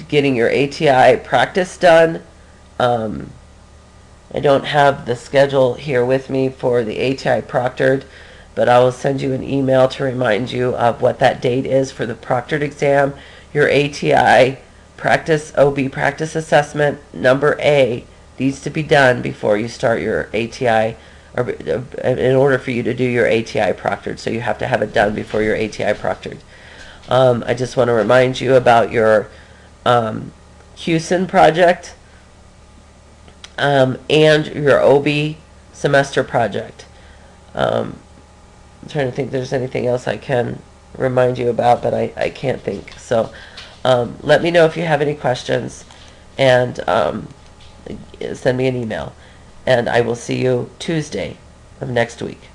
getting your ATI practice done. I don't have the schedule here with me for the ATI proctored, but I will send you an email to remind you of what that date is for the proctored exam. Your ATI practice OB practice assessment number A needs to be done before you start your ATI, or in order for you to do your ATI proctored. So you have to have it done before your ATI proctored. I just want to remind you about your CUSIN project and your OB semester project. I'm trying to think if there's anything else I can remind you about, but I can't think. So let me know if you have any questions, and send me an email. And I will see you Tuesday of next week.